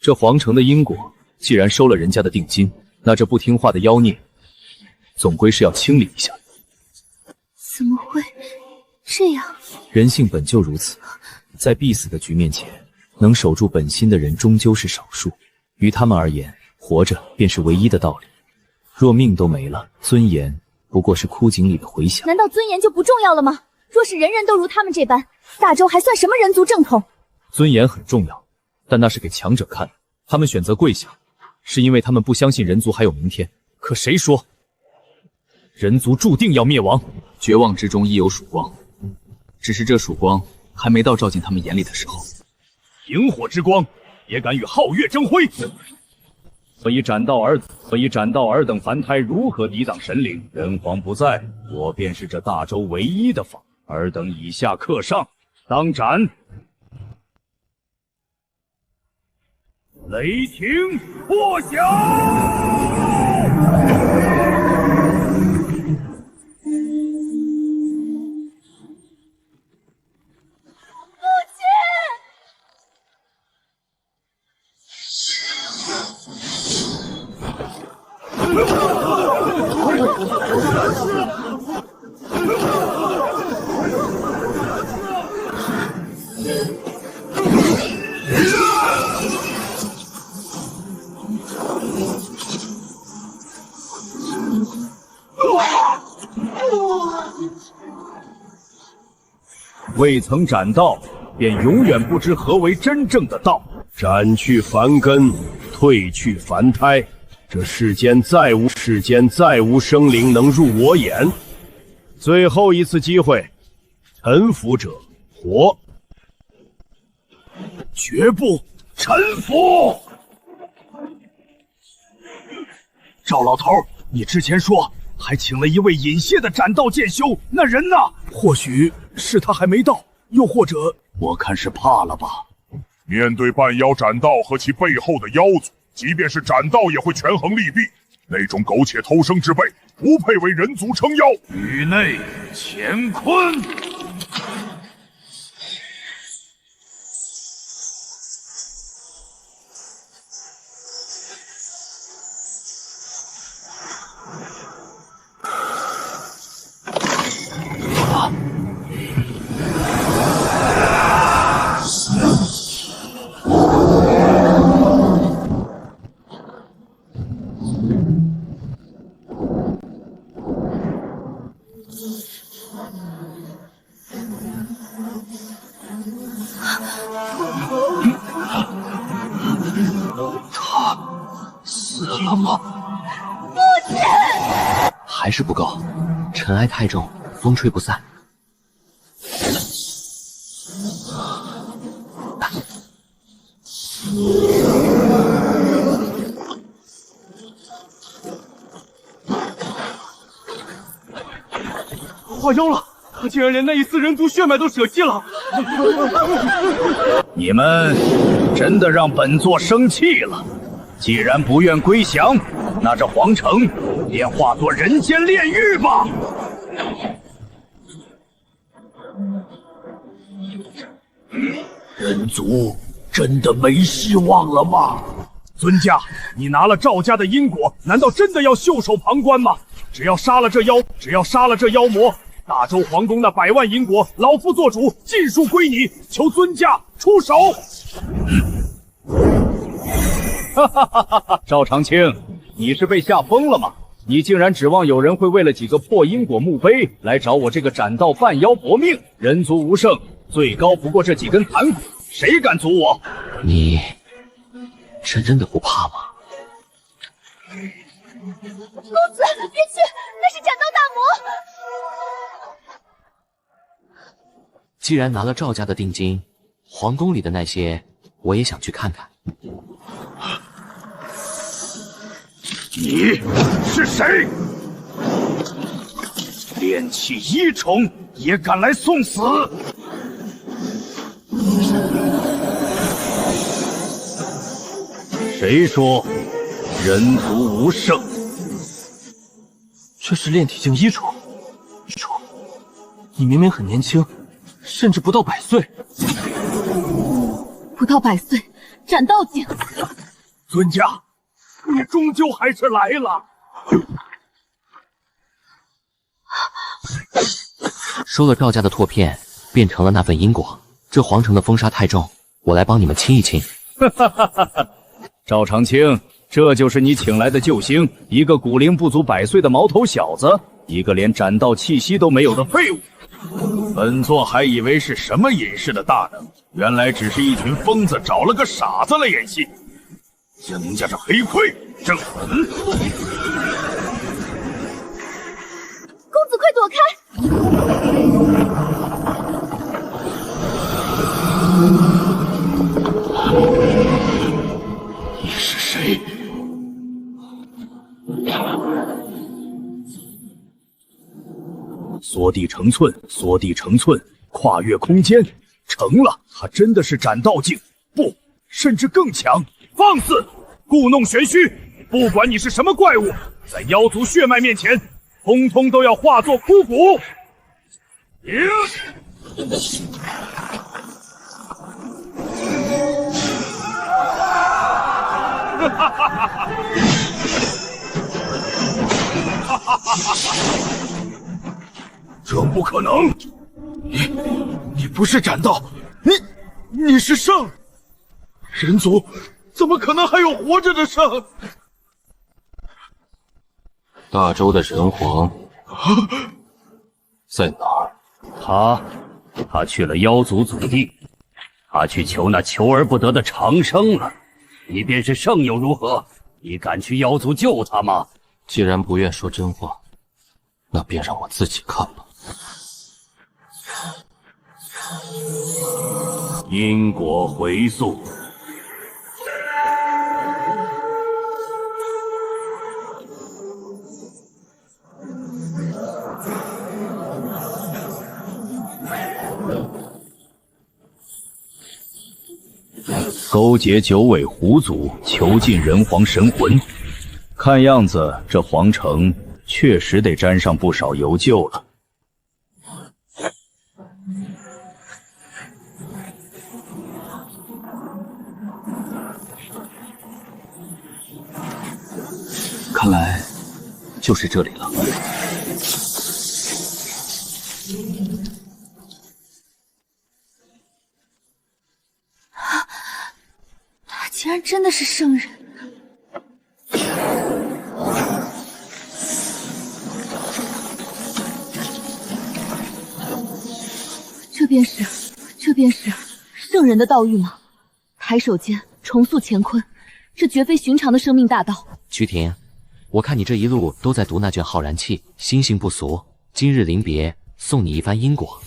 S2: 这皇城的因果，既然收了人家的定金，那这不听话的妖孽，总归是要清理一下。
S6: 怎么会这样？
S2: 人性本就如此，在必死的局面前，能守住本心的人终究是少数。于他们而言，活着便是唯一的道理。若命都没了，尊严不过是枯井里的回响。
S1: 难道尊严就不重要了吗？若是人人都如他们这般，大周还算什么人族正统？
S2: 尊严很重要，但那是给强者看的。他们选择跪下，是因为他们不相信人族还有明天。可谁说人族注定要灭亡？绝望之中亦有曙光，只是这曙光还没到照进他们眼里的时候。
S9: 萤火之光也敢与皓月争辉？
S2: 所以斩道尔等凡胎如何抵挡神灵？人皇不在，我便是这大周唯一的法。尔等以下克上，当斩！雷霆破晓！未曾斩道，便永远不知何为真正的道。
S9: 斩去凡根，褪去凡胎，这世间再无生灵能入我眼。最后一次机会，臣服者活，绝不臣服。赵老头，你之前说还请了一位隐谢的斩道剑修，那人呢？或许是他还没到，又或者我看是怕了吧。
S13: 面对半妖斩道和其背后的妖族，即便是斩道也会权衡利弊。那种苟且偷生之辈，不配为人族撑腰。
S9: 宇内乾坤。
S3: 还是不够，尘埃太重，风吹不散。
S4: 化妖了，他竟然连那一丝人族血脉都舍弃了！
S9: 你们真的让本座生气了。既然不愿归降，那这皇城便化作人间炼狱吧！
S8: 人族真的没希望了吗？
S9: 尊家，你拿了赵家的因果，难道真的要袖手旁观吗？只要杀了这妖魔，大周皇宫那100万因果，老夫做主，尽数归你，求尊家出手！哈哈哈哈！赵长青，你是被吓疯了吗？
S12: 你竟然指望有人会为了几个破因果墓碑来找我这个斩道半妖搏命？人族无圣，最高不过这几根盘骨，谁敢阻我？
S3: 你真的不怕吗？
S6: 公子，别去，那是斩道大魔。
S3: 既然拿了赵家的定金，皇宫里的那些我也想去看看。
S9: 你是谁？
S4: 炼气一宠也敢来送死？
S9: 谁说人族无圣？
S10: 这是炼体境一宠。你明明很年轻，甚至不到100岁。
S5: 不到100岁，斩道境。
S4: 尊家，你终究还是来了。
S3: 收了赵家的拓片，变成了那份因果。这皇城的风沙太重，我来帮你们清一清。
S2: 赵长青，这就是你请来的救星，一个骨龄不足100岁的毛头小子，一个连斩道气息都没有的废物。本座还以为是什么隐世的大能，原来只是一群疯子找了个傻子来演戏。江家这黑愧，正狠！
S6: 公子快躲开！
S9: 你是谁？
S2: 缩地成寸，缩地成寸，跨越空间，成了！他真的是斩道境，不，甚至更强！放肆，故弄玄虚！不管你是什么怪物，在妖族血脉面前，通通都要化作枯骨！哈哈哈哈！这不可能！
S9: 你不是斩道，你是圣。人族怎么可能还有活着的圣？
S10: 大周的人皇在哪儿？
S11: 他去了妖族祖地，他去求那求而不得的长生了。你便是圣又如何？你敢去妖族救他吗？
S10: 既然不愿说真话，那便让我自己看吧。
S11: 因果回溯。
S2: 勾结九尾狐族，囚禁人皇神魂。看样子，这皇城确实得沾上不少油旧了。
S8: 看来就是这里了。
S5: 他竟然真的是圣人！这便是圣人的道域吗？抬手间重塑乾坤，这绝非寻常的生命大道。
S3: 曲婷，我看你这一路都在读那卷浩然气，心性不俗。今日临别，送你一番因果。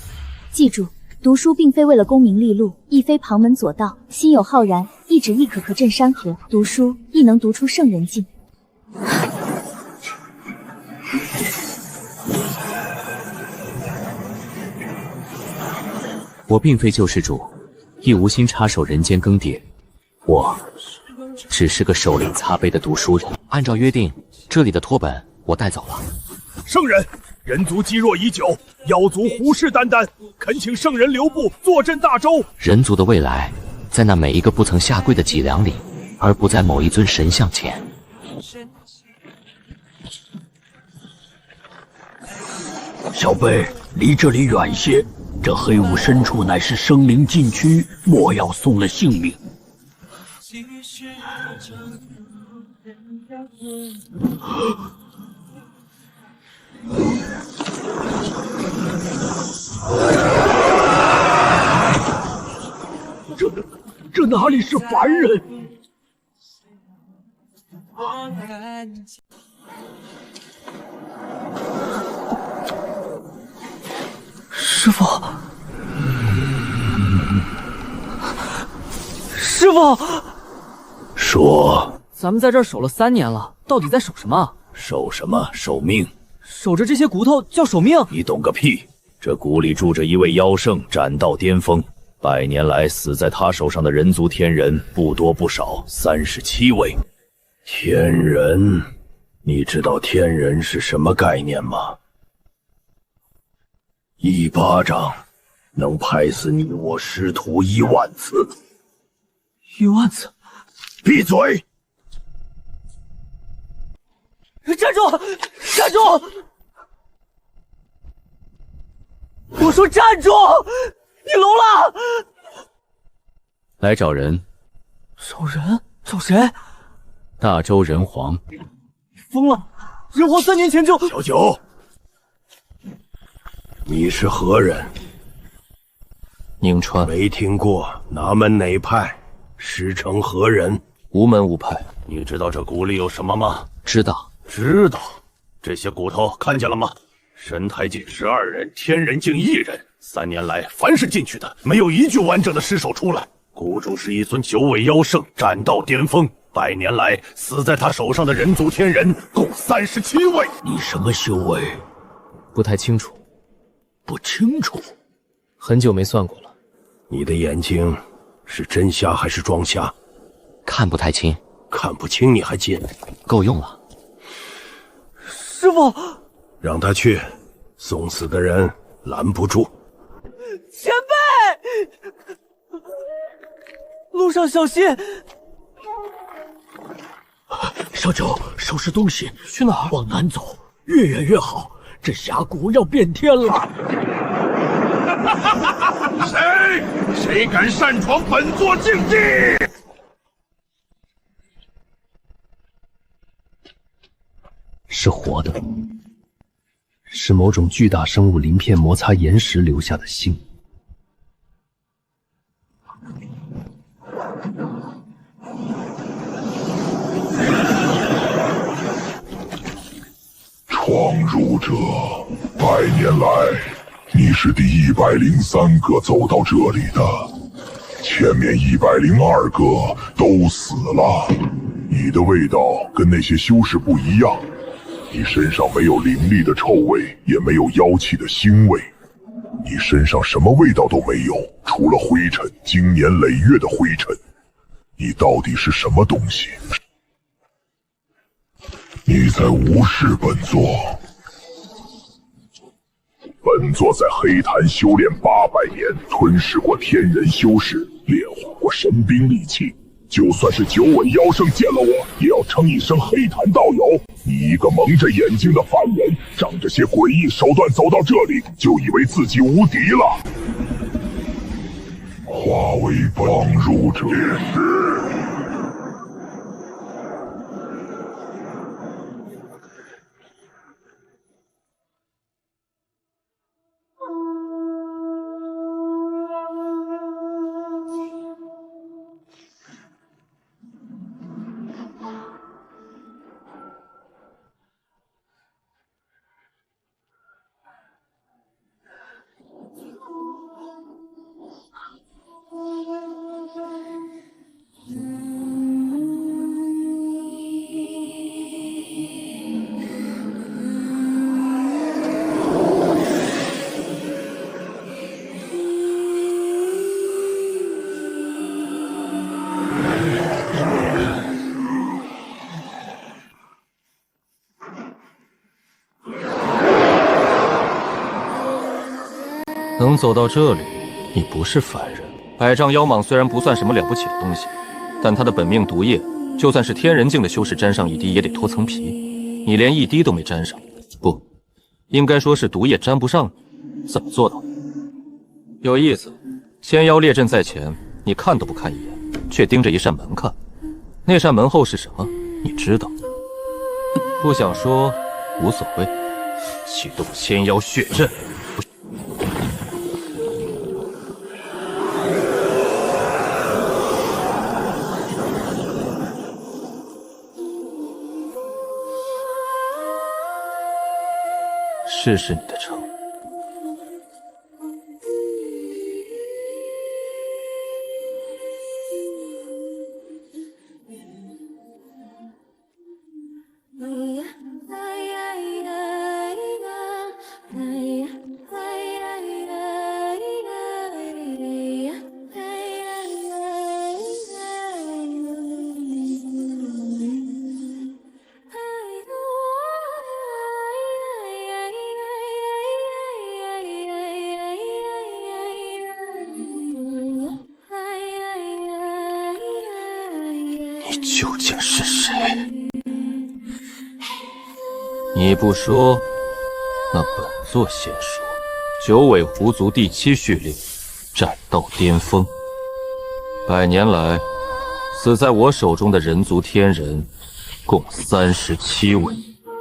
S1: 记住，读书并非为了功名利禄，亦非旁门左道，心有浩然，一指亦可镇山河。读书亦能读出圣人境。
S3: 我并非救世主，亦无心插手人间更迭，我只是个手领擦杯的读书人。按照约定，这里的托本我带走了。
S2: 圣人，人族积弱已久，妖族虎视眈眈，恳请圣人留步，坐镇大周。
S3: 人族的未来，在那每一个不曾下跪的脊梁里，而不在某一尊神像前。
S8: 小辈，离这里远些。这黑雾深处乃是生灵禁区，莫要送了性命。哪里是凡人？
S7: 师傅，师傅，
S9: 说，
S7: 咱们在这儿守了3年了，到底在守什么？
S9: 守什么？守命。
S7: 守着这些骨头叫守命？
S9: 你懂个屁！这谷里住着一位妖圣，斩道巅峰，100年来死在他手上的人族天人不多不少，37位。天人，你知道天人是什么概念吗？一巴掌能拍死你我师徒1万次。
S7: 1万次？
S9: 闭嘴！
S7: 站住！站住！我说站住！你聋了？
S3: 来找人。
S7: 找人？找谁？
S3: 大周人皇。
S7: 疯了！人皇3年前就……
S9: 小九，你是何人？
S10: 宁川。
S9: 没听过，哪门哪派？师承何人？
S10: 无门无派。
S9: 你知道这谷里有什么吗？
S3: 知道。
S9: 知道。这些骨头看见了吗？神台境12人，天人境1人。3年来，凡是进去的，没有一具完整的尸首出来。谷主是一尊9尾妖圣，斩道巅峰。100年来，死在他手上的人族天人共37位。
S8: 你什么修为？
S3: 不太清楚。
S8: 不清楚？
S3: 很久没算过了。
S9: 你的眼睛是真瞎还是装瞎？
S3: 看不太清。
S9: 看不清你还进？
S3: 够用了。
S7: 师傅，
S9: 让他去，送死的人拦不住。
S7: 前辈，路上小心。
S8: 小九，收拾东西，
S7: 去哪儿？
S8: 往南走，越远越好。这峡谷要变天了。
S13: 谁敢擅闯本座禁地？
S8: 是活的，是某种巨大生物鳞片摩擦岩石留下的星。
S13: 闯入者，100年来，你是第103个走到这里的，前面102个都死了。你的味道跟那些修士不一样。你身上没有灵力的臭味，也没有妖气的腥味，你身上什么味道都没有，除了灰尘，经年累月的灰尘。你到底是什么东西？你在无视本座。本座在黑潭修炼800年，吞噬过天人修士，炼化过神兵利器。就算是9尾妖圣见了我，也要称一声黑潭道友。你一个蒙着眼睛的凡人，仗着些诡异手段走到这里，就以为自己无敌了。化为帮入者。
S10: 能走到这里，你不是凡人。百丈妖蟒虽然不算什么了不起的东西，但它的本命毒液，就算是天人境的修士沾上一滴也得脱层皮，你连一滴都没沾上。不，应该说是毒液沾不上你。怎么做到的？有意思，千妖列阵在前，你看都不看一眼，却盯着一扇门看。那扇门后是什么？你知道？不想说无所谓。启动千妖血阵。试试你的诚。你究竟是谁？你不说，那本座先说。九尾狐族第7序列，战斗巅峰。100年来，死在我手中的人族天人共37位，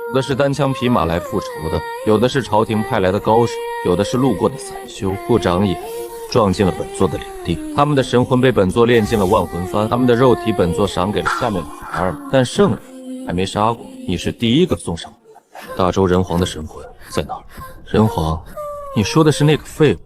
S10: 有的是单枪匹马来复仇的，有的是朝廷派来的高手，有的是路过的散修，不长眼，撞进了本座的领地。他们的神魂被本座炼进了万魂幡，他们的肉体本座赏给了下面的孩儿，但圣人还没杀过，你是第一个送上门来。大周人皇的神魂在哪儿？人皇，你说的是那个废物？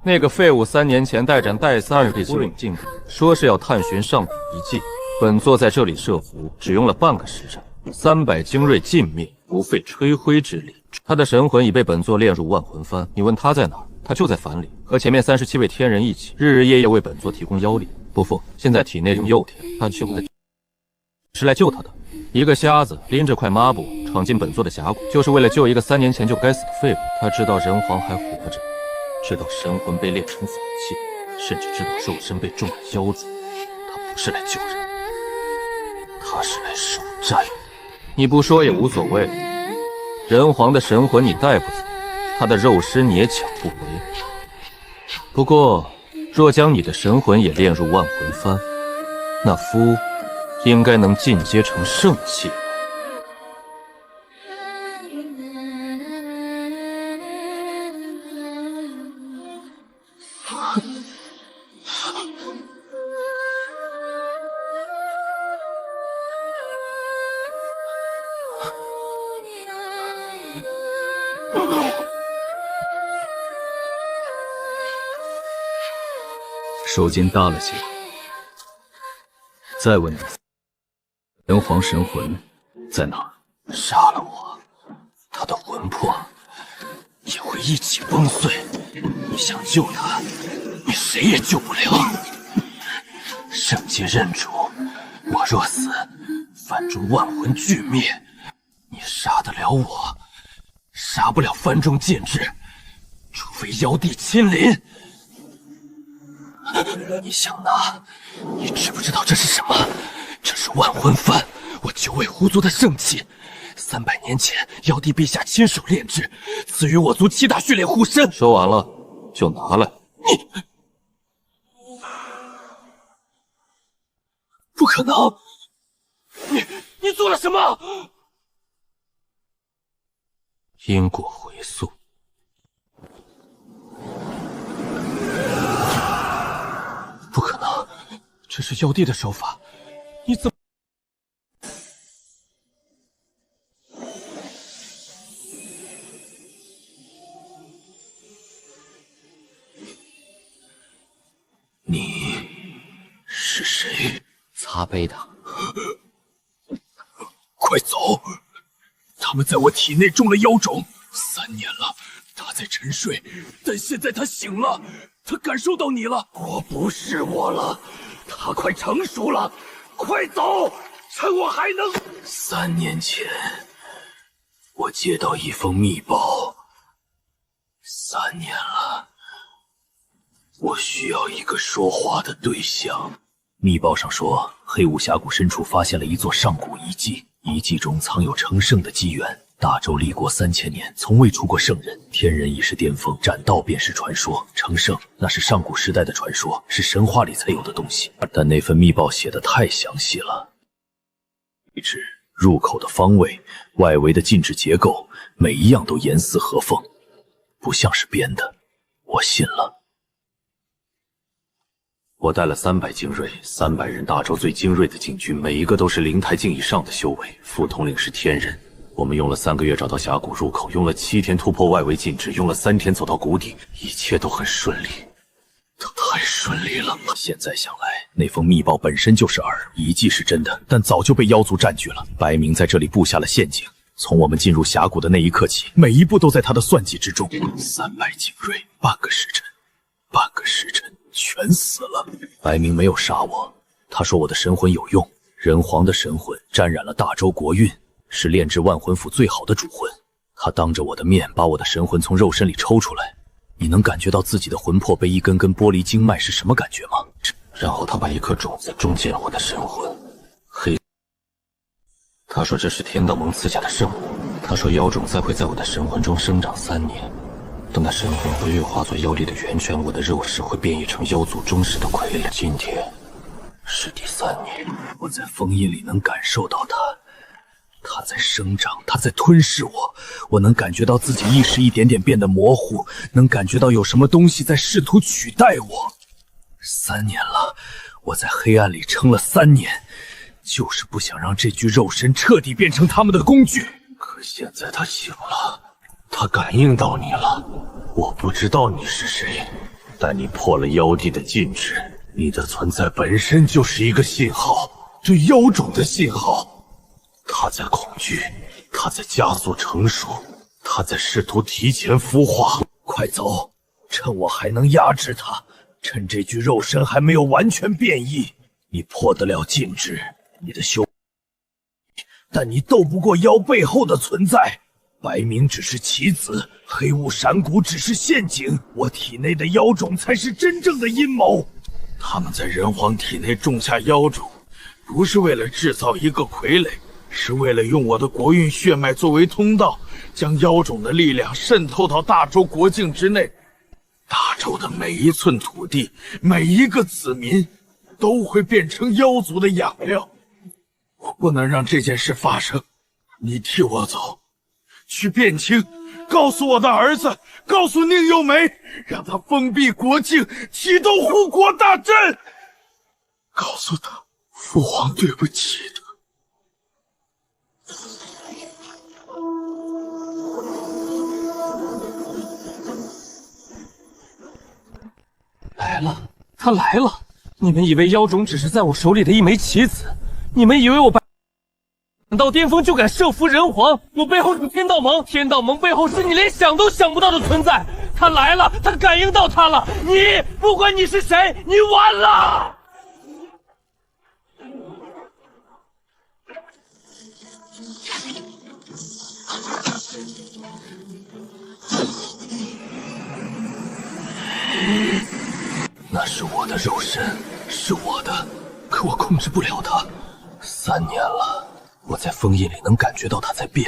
S10: 那个废物3年前带斩戴斯2帝出领进攻，说是要探寻上古遗迹。本座在这里设伏，只用了半个时辰，300精锐尽灭，不费吹灰之力。他的神魂已被本座炼入万魂幡，你问他在哪儿？他就在樊里，和前面37位天人一起，日日夜夜为本座提供妖力。不服，现在体内有幼天，他是来救他的。一个瞎子拎着块抹布闯进本座的峡谷，就是为了救一个3年前就该死的废物。他知道人皇还活着，知道神魂被炼成法器，甚至知道肉身被种了妖诅。他不是来救人，他是来守战。你不说也无所谓，人皇的神魂你带不走，他的肉身你也抢不回。不过，若将你的神魂也炼入万魂幡，那夫应该能进阶成圣器。
S2: 手劲大了些。再问你，人皇神魂在哪儿？
S10: 杀了我，他的魂魄也会一起崩碎。你想救他，你谁也救不了。圣界认主，我若死，梵中万魂俱灭。你杀得了我，杀不了梵中剑质，除非妖帝亲临。你想拿？你知不知道这是什么？这是万魂幡，我9尾狐族的圣器。300年前，妖帝陛下亲手炼制，赐予我族7大序列护身。说完了，就拿来。你不可能！你做了什么？因果回溯。不可能，这是妖帝的手法，你怎么？你是谁？
S3: 擦杯的。
S9: 快走！他们在我体内种了妖种，3年了，他在沉睡，但现在他醒了。他感受到你了，
S10: 我不是我了，他快成熟了，快走，趁我还能。3年前，我接到一封密报，3年了，我需要一个说话的对象。
S8: 密报上说，黑雾峡谷深处发现了一座上古遗迹，遗迹中藏有成圣的机缘。大周立国3000年，从未出过圣人，天人已是巅峰，斩道便是传说，成圣那是上古时代的传说，是神话里才有的东西。但那份密报写得太详细了，位置、入口的方位、外围的禁制结构，每一样都严丝合缝，不像是编的。我信了。我带了300精锐，300人大周最精锐的禁军，每一个都是灵台境以上的修为，副统领是天人。
S10: 我们用了3个月找到峡谷入口，用了7天突破外围禁制，用了3天走到谷底，一切都很顺利。
S8: 都太顺利了。现在想来，那封密报本身就是饵，遗迹是真的，但早就被妖族占据了。白明在这里布下了陷阱，从我们进入峡谷的那一刻起，每一步都在他的算计之中。300精锐，半个时辰全死了。白明没有杀我，他说我的神魂有用，人皇的神魂沾染了大周国运，是炼制万魂斧最好的主魂。他当着我的面把我的神魂从肉身里抽出来。你能感觉到自己的魂魄被一根根剥离经脉是什么感觉吗？
S10: 然后他把一颗种子种进了我的神魂。他说这是天道盟赐下的圣物。他说妖种再会在我的神魂中生长3年，等那神魂恢复化作妖力的源泉，我的肉势会变异成妖族忠实的傀儡。今天是第3年，
S8: 我在封印里能感受到它在生长，它在吞噬我。我能感觉到自己意识一点点变得模糊，能感觉到有什么东西在试图取代我。3年了，我在黑暗里撑了3年，就是不想让这具肉身彻底变成他们的工具。
S10: 可现在他醒了，他感应到你了。我不知道你是谁，但你破了妖帝的禁制，你的存在本身就是一个信号，对妖种的信号。他在恐惧，他在加速成熟，他在试图提前孵化。
S8: 快走，趁我还能压制他，趁这具肉身还没有完全变异。你破得了禁制，你的修，但你斗不过妖背后的存在。白明只是棋子，黑雾闪谷只是陷阱，我体内的妖种才是真正的阴谋。他们在人皇体内种下妖种，不是为了制造一个傀儡，是为了用我的国运血脉作为通道，将妖种的力量渗透到大周国境之内。大周的每一寸土地，每一个子民，都会变成妖族的养料。我不能让这件事发生，你替我走，去汴京，告诉我的儿子，告诉宁有梅，让他封闭国境，启动护国大阵。告诉他，父皇对不起他。
S12: 来了，他来了！你们以为妖种只是在我手里的一枚棋子？你们以为我白到巅峰就敢设伏人皇？我背后是天道盟，天道盟背后是你连想都想不到的存在。他来了，他感应到他了。你不管你是谁，你完了！
S8: 那是我的肉身，是我的，可我控制不了它。3年了，我在封印里能感觉到它在变。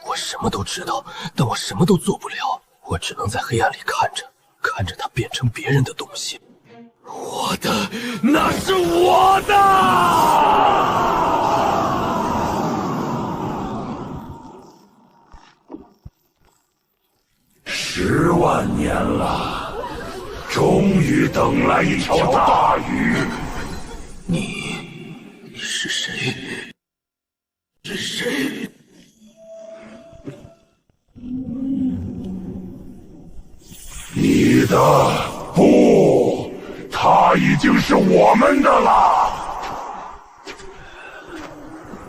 S8: 我什么都知道，但我什么都做不了。我只能在黑暗里看着它变成别人的东西。我的，那是我的！10万年了。终于等来一条大鱼！你是谁？是谁？你的不，他已经是我们的了。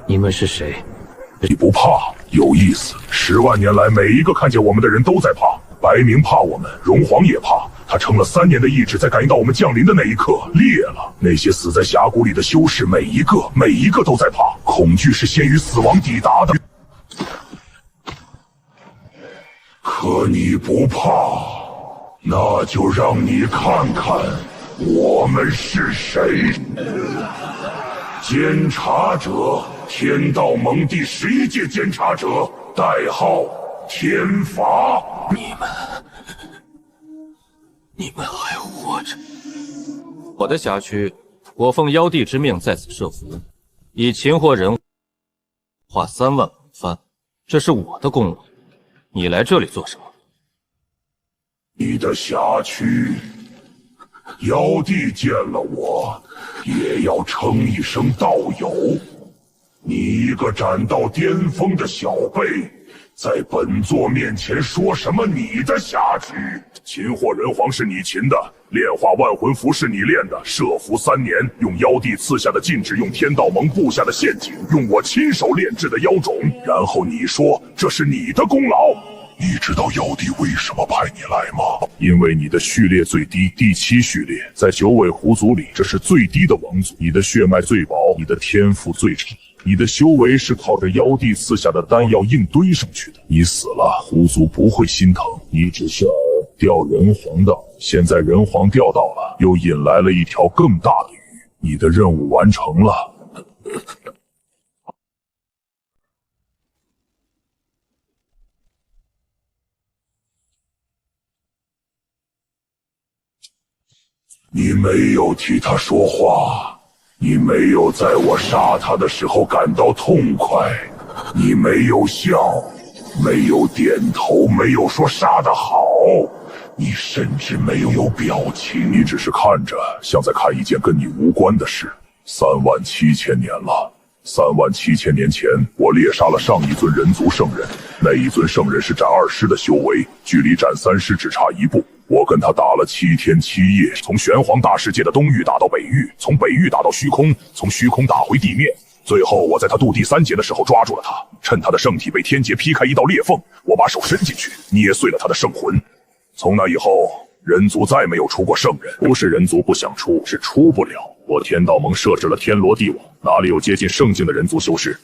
S10: 你们是谁？
S13: 你不怕？有意思。10万年来，每一个看见我们的人都在怕。白明怕我们，荣皇也怕。他撑了3年的意志，在感应到我们降临的那一刻裂了。那些死在峡谷里的修士，每一个都在怕。恐惧是先于死亡抵达的。可你不怕，那就让你看看我们是谁。监察者，天道盟第11届监察者，代号天罚。
S10: 你们还活着？我的辖区，我奉妖帝之命在此设伏，以擒获人化3万古幡，这是我的功劳。你来这里做什么？
S13: 你的辖区，妖帝见了我，也要称一声道友。你一个斩到巅峰的小辈，在本座面前说什么你的辖区？擒获人皇是你擒的，炼化万魂符是你炼的，设伏3年，用妖帝赐下的禁制，用天道盟布下的陷阱，用我亲手炼制的妖种，然后你说这是你的功劳。你知道妖帝为什么派你来吗？因为你的序列最低，第7序列，在9尾狐族里，这是最低的王族。你的血脉最薄，你的天赋最差，你的修为是靠着妖帝赐下的丹药硬堆上去的。你死了，狐族不会心疼，你只是钓人皇的。现在人皇钓到了，又引来了一条更大的鱼，你的任务完成了。你没有替他说话，你没有在我杀他的时候感到痛快，你没有笑，没有点头，没有说杀得好，你甚至没有表情，你只是看着，像在看一件跟你无关的事。37000年了，37000年前，我猎杀了上一尊人族圣人，那一尊圣人是斩2师的修为，距离斩3师只差1步。我跟他打了7天7夜，从玄黄大世界的东域打到北域，从北域打到虚空，从虚空打回地面。最后，我在他渡第3劫的时候抓住了他，趁他的圣体被天劫劈开一道裂缝，我把手伸进去，捏碎了他的圣魂。从那以后，人族再没有出过圣人，不是人族不想出，是出不了。我天道盟设置了天罗地网，哪里有接近圣境的人族修士？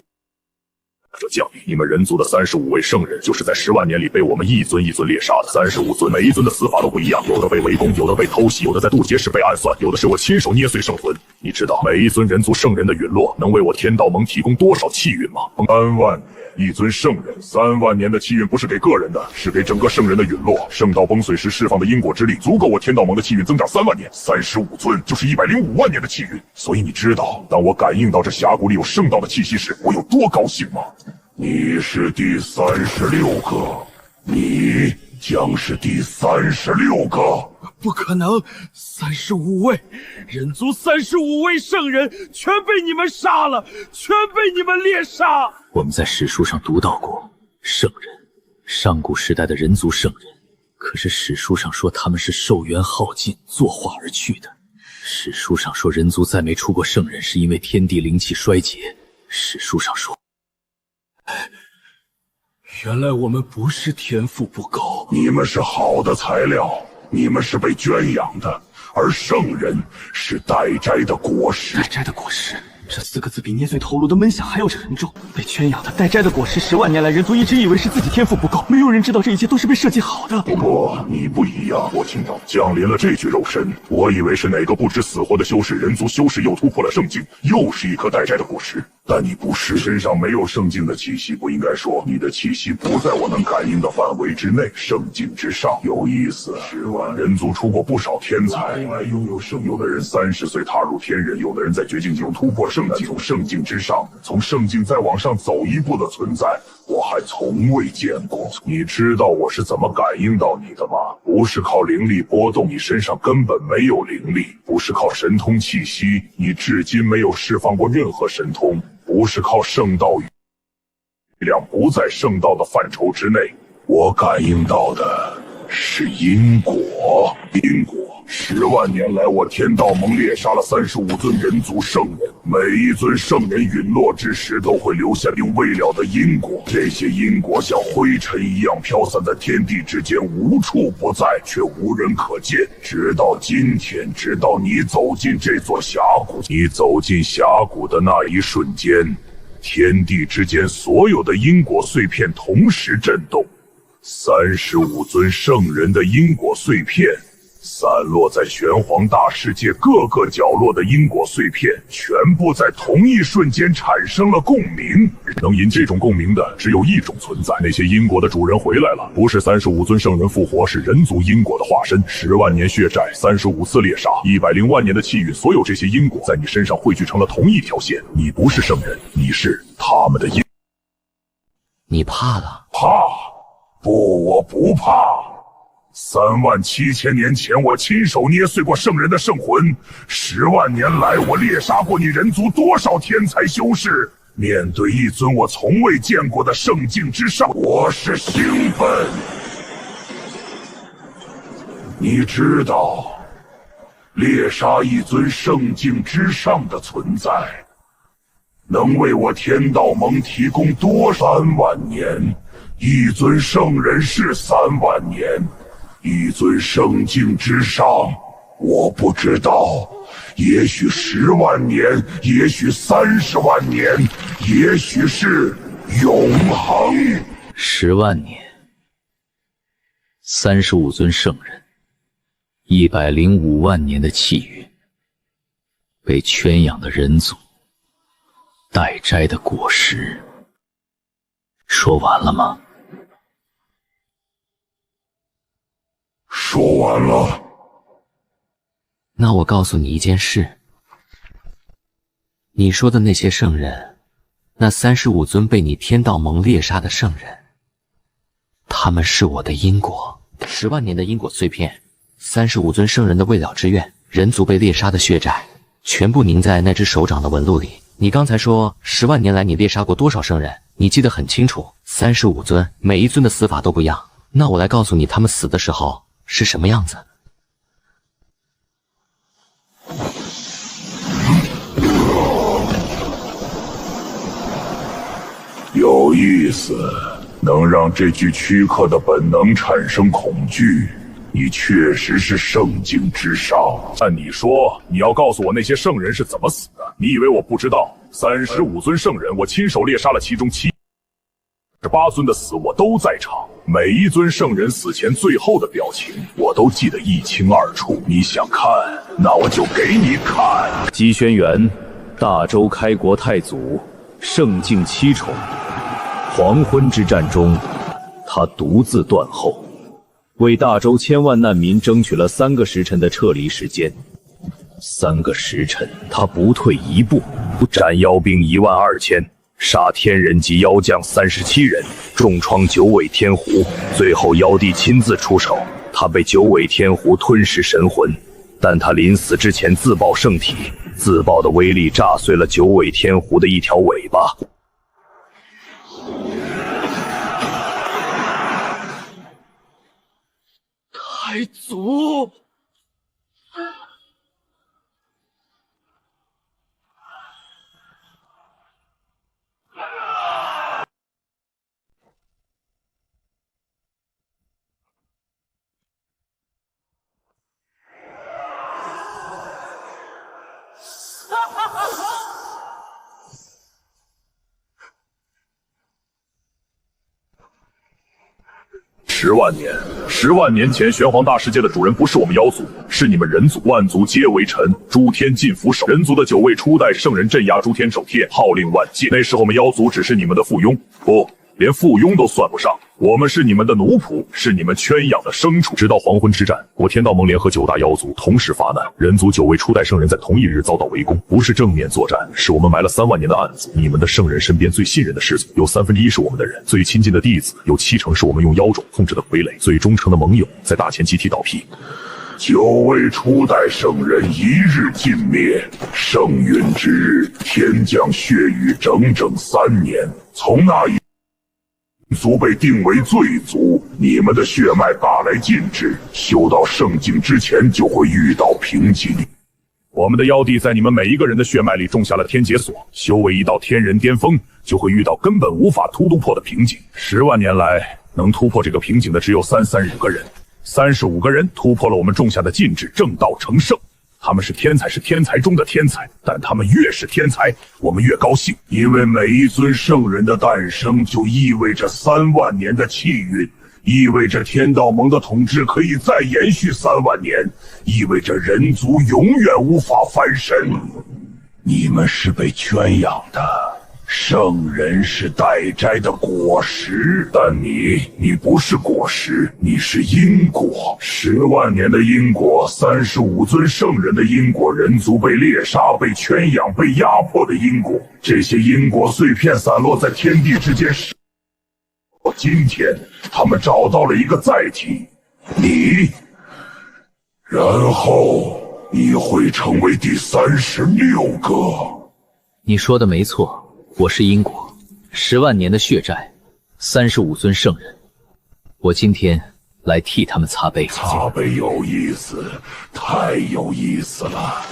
S13: 这降临，你们人族的35位圣人，就是在10万年里被我们一尊一尊猎杀的。35尊，每一尊的死法都不一样，有的被围攻，有的被偷袭，有的在渡劫时被暗算，有的是我亲手捏碎圣魂。你知道每一尊人族圣人的陨落能为我天道盟提供多少气运吗？3万年，一尊圣人，3万年的气运不是给个人的，是给整个圣人的陨落。圣道崩碎时释放的因果之力，足够我天道盟的气运增长3万年。35尊就是105万年的气运。所以你知道，当我感应到这峡谷里有圣道的气息时，我有多高兴吗？你是第36个，你将是第36个。
S4: 不可能，35位人族，35位圣人全被你们杀了，全被你们猎杀。
S8: 我们在史书上读到过圣人，上古时代的人族圣人，可是史书上说他们是寿元耗尽，作化而去的。史书上说人族再没出过圣人，是因为天地灵气衰竭。史书上说，
S4: 原来我们不是天赋不够，
S13: 你们是好的材料，你们是被圈养的，而圣人是待摘的果实。
S14: 待摘的果实，这4个字比捏碎头颅的闷响还要沉重。被圈养的待摘的果实，10万年来人族一直以为是自己天赋不够，没有人知道这一切都是被设计好的。
S13: 不过你不一样，我听到降临了这具肉身，我以为是哪个不知死活的修士，人族修士又突破了圣境，又是一颗待摘的果实。但你不是，身上没有圣境的气息，不应该说你的气息不在我能感应的范围之内，圣境之上。有意思，10万人族出过不少天才，来拥有圣，有的人30岁踏入天人，有的人在绝境中突破圣境，从圣境之上，从圣境再往上走一步的存在，我还从未见过。你知道我是怎么感应到你的吗？不是靠灵力波动，你身上根本没有灵力；不是靠神通气息，你至今没有释放过任何神通；不是靠圣道力量，不在圣道的范畴之内。我感应到的是因果，因果。10万年来，我天道盟猎杀了35尊人族圣人，每一尊圣人陨落之时，都会留下并未了的因果。这些因果像灰尘一样飘散在天地之间，无处不在，却无人可见。直到今天，直到你走进这座峡谷，你走进峡谷的那一瞬间，天地之间所有的因果碎片同时震动，35尊圣人的因果碎片散落在玄黄大世界各个角落的因果碎片，全部在同一瞬间产生了共鸣。能引这种共鸣的只有一种存在，那些因果的主人回来了，不是35尊圣人复活，是人族因果的化身。10万年血债，35次猎杀，100万年的气运，所有这些因果在你身上汇聚成了同一条线。你不是圣人，你是他们的因。
S3: 你怕了？
S13: 怕？不，我不怕。37000年前，我亲手捏碎过圣人的圣魂；10万年来，我猎杀过你人族多少天才修士，面对一尊我从未见过的圣境之上，我是兴奋。你知道，猎杀一尊圣境之上的存在，能为我天道盟提供多3万年？一尊圣人是3万年，一尊圣境之上，我不知道。也许10万年，也许30万年，也许是永恒。
S8: 10万年，35尊圣人，105万年的气运，被圈养的人族，待摘的果实。说完了吗？
S13: 说完了。
S3: 那我告诉你一件事，你说的那些圣人，那35尊被你天道盟猎杀的圣人，他们是我的因果，10万年的因果碎片，35尊圣人的未了之愿，人族被猎杀的血债，全部凝在那只手掌的纹路里。你刚才说10万年来你猎杀过多少圣人，你记得很清楚，35尊，每一尊的死法都不一样。那我来告诉你他们死的时候是什么样子。
S13: 有意思，能让这具躯壳的本能产生恐惧。你确实是圣境之上，但你说你要告诉我那些圣人是怎么死的？你以为我不知道？35尊圣人，我亲手猎杀了其中78尊的死，我都在场。每一尊圣人死前最后的表情，我都记得一清二楚。你想看，那我就给你看。
S2: 姬轩辕，大周开国太祖，圣境7重。黄昏之战中，他独自断后，为大周千万难民争取了3个时辰的撤离时间。3个时辰，他不退一步，斩妖兵12000，杀天人及妖将37人，重创9尾天狐。最后妖帝亲自出手，他被9尾天狐吞噬神魂，但他临死之前自爆圣体，自爆的威力炸碎了9尾天狐的一条尾巴。
S14: 太祖，10
S13: 万年前，玄黄大世界的主人不是我们妖族，是你们人族。万族皆为臣，诸天尽俯首。人族的9位初代圣人镇压诸天守天，号令万界。那时候我们妖族只是你们的附庸，不，连附庸都算不上。我们是你们的奴仆，是你们圈养的牲畜。直到黄昏之战，我天道盟联合9大妖族同时发难，人族9位初代圣人在同一日遭到围攻，不是正面作战，是我们埋了3万年的案子。你们的圣人身边最信任的士族有1/3是我们的人，最亲近的弟子有70%是我们用妖种控制的傀儡，最忠诚的盟友在大前集体倒闭。9位初代圣人一日尽灭，圣陨之日，天降血雨整整3年。从那一族被定为罪族，你们的血脉大来禁制，修到圣境之前就会遇到瓶颈。我们的妖帝在你们每一个人的血脉里种下了天劫锁，修为一到天人巅峰，就会遇到根本无法突破的瓶颈。10万年来，能突破这个瓶颈的只有35个人，35个人突破了我们种下的禁制，正道成圣。他们是天才，是天才中的天才，但他们越是天才，我们越高兴，因为每一尊圣人的诞生就意味着3万年的气运，意味着天道盟的统治可以再延续3万年，意味着人族永远无法翻身。你们是被圈养的，圣人是待摘的果实，但你不是果实，你是因果。10万年的因果，35尊圣人的因果，人族被猎杀、被圈养、被压迫的因果，这些因果碎片散落在天地之间。今天，他们找到了一个载体，你，然后你会成为第36个。
S8: 你说的没错。我是因果，10万年的血债，35尊圣人，我今天来替他们擦杯。
S13: 擦杯有意思，太有意思了。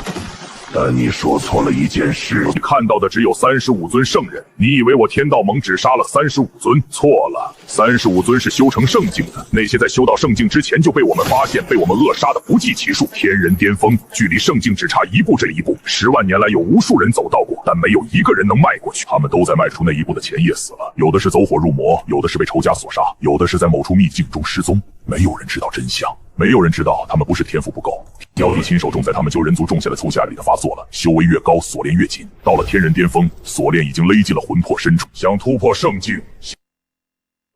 S13: 但你说错了一件事，
S15: 你看到的只有35尊圣人，你以为我天道盟只杀了35尊？错了，35尊是修成圣境的，那些在修到圣境之前就被我们发现、被我们扼杀的不计其数。天人巅峰，距离圣境只差一步，这一步10万年来有无数人走到过，但没有一个人能迈过去。他们都在迈出那一步的前夜死了，有的是走火入魔，有的是被仇家所杀，有的是在某处秘境中失踪。没有人知道真相，没有人知道他们不是天赋不够，妖帝亲手种在他们救人族种下的粗下里的发作了，修为越高，锁链越紧，到了天人巅峰，锁链已经勒进了魂魄深处，想突破圣境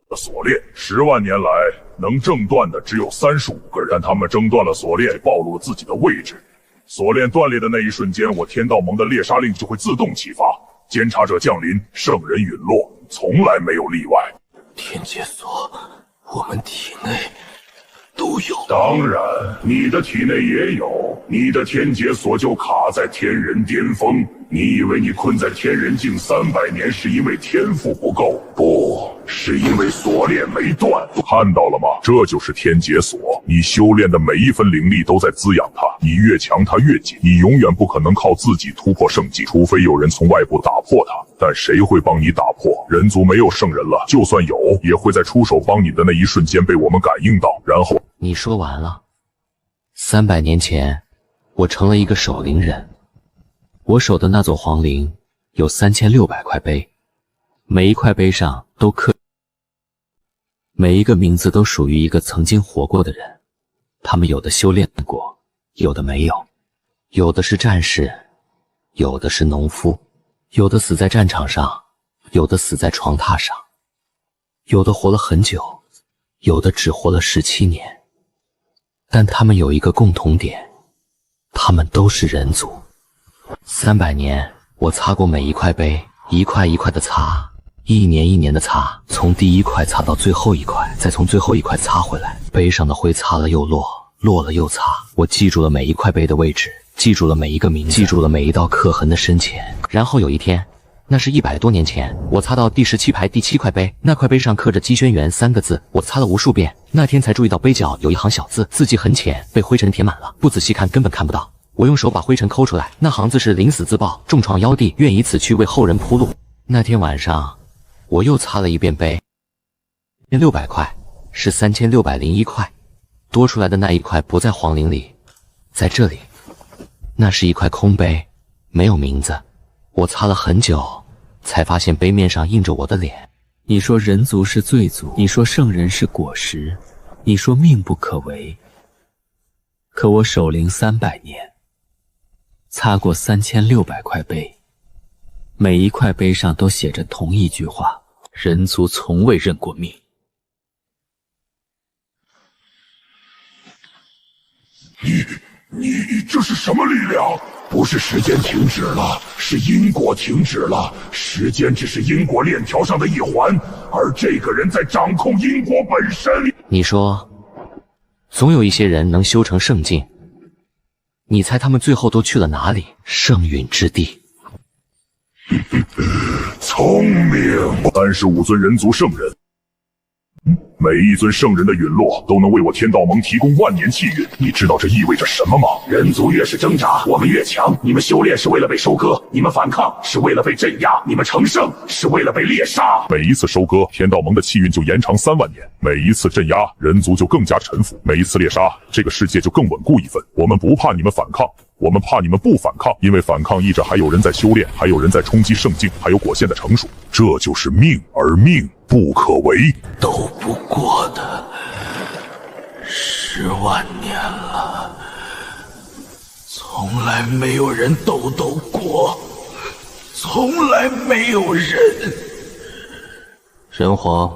S15: 的锁链，10万年来能挣断的只有35个人，但他们挣断了锁链，暴露了自己的位置。锁链断裂的那一瞬间，我天道盟的猎杀令就会自动启发，监察者降临，圣人陨落，从来没有例外。
S8: 天劫锁，我们体内都有。
S13: 当然，你的体内也有，你的天劫锁就卡在天人巅峰。你以为你困在天人境300年是因为天赋不够？不，是因为锁链没断。
S15: 看到了吗？这就是天劫锁，你修炼的每一分灵力都在滋养它，你越强它越紧，你永远不可能靠自己突破圣境，除非有人从外部打破它。但谁会帮你打破？人族没有圣人了，就算有，也会在出手帮你的那一瞬间被我们感应到，然后……
S3: 你说完了。300年前，我成了一个守灵人。我守的那座皇陵有3600块碑，每一块碑上都刻，每一个名字都属于一个曾经活过的人。他们有的修炼过，有的没有，有的是战士，有的是农夫，有的死在战场上，有的死在床榻上，有的活了很久，有的只活了17年。但他们有一个共同点，他们都是人族。300年，我擦过每一块碑，一块一块的擦，一年一年的擦，从第一块擦到最后一块，再从最后一块擦回来。碑上的灰擦了又落，落了又擦。我记住了每一块碑的位置，记住了每一个名字，记住了每一道刻痕的深浅。然后有一天，那是100多年前，我擦到第17排第7块碑，那块碑上刻着姬轩辕3个字，我擦了无数遍，那天才注意到碑角有一行小字，字迹很浅，被灰尘填满了，不仔细看根本看不到。我用手把灰尘抠出来，那行字是临死自爆，重创妖帝，愿以此去为后人铺路。那天晚上，我又擦了一遍碑，600块是3601块，多出来的那一块不在皇陵里，在这里，那是一块空碑，没有名字。我擦了很久，才发现碑面上印着我的脸。
S8: 你说人族是罪族，你说圣人是果实，你说命不可违。可我守灵300年，擦过3600块碑，每一块碑上都写着同一句话：人族从未认过命。
S13: 你这是什么力量？不是时间停止了，是因果停止了。时间只是因果链条上的一环，而这个人在掌控因果本身。
S3: 你说，总有一些人能修成圣境，你猜他们最后都去了哪里？圣陨之地。
S13: 聪明
S15: ，35尊人族圣人。每一尊圣人的陨落都能为我天道盟提供万年气运，你知道这意味着什么吗？
S13: 人族越是挣扎，我们越强。你们修炼是为了被收割，你们反抗是为了被镇压，你们成圣是为了被猎杀。
S15: 每一次收割，天道盟的气运就延长3万年；每一次镇压，人族就更加臣服；每一次猎杀，这个世界就更稳固一分。我们不怕你们反抗，我们怕你们不反抗，因为反抗意着还有人在修炼，还有人在冲击圣境，还有果线的成熟。这就是命，而命不可违。
S8: 斗不过的10万年了，从来没有人斗过，从来没有人。
S10: 人皇，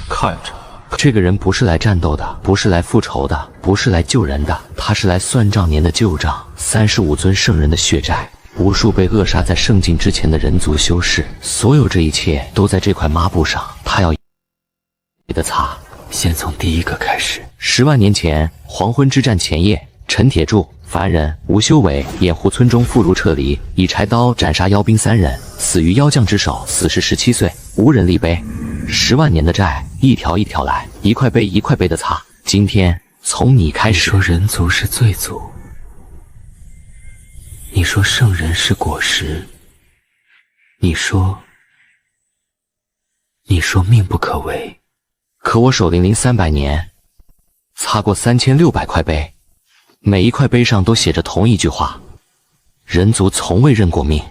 S10: 看着。
S3: 这个人不是来战斗的，不是来复仇的，不是来救人的，他是来算账年的旧账。35尊圣人的血债，无数被扼杀在圣境之前的人族修士，所有这一切都在这块抹布上。他要你的擦，先从第一个开始。10万年前，黄昏之战前夜，陈铁柱凡人吴修伟掩护村中妇孺撤离，以柴刀斩杀妖兵3人，死于妖将之手，死时17岁，无人立碑。10万年的债，一条一条来，一块碑一块碑的擦。今天从你开始。
S8: 你说人族是罪族，你说圣人是果实，你说命不可违。
S3: 可我守灵灵300年，擦过3600块碑，每一块碑上都写着同一句话：人族从未认过命。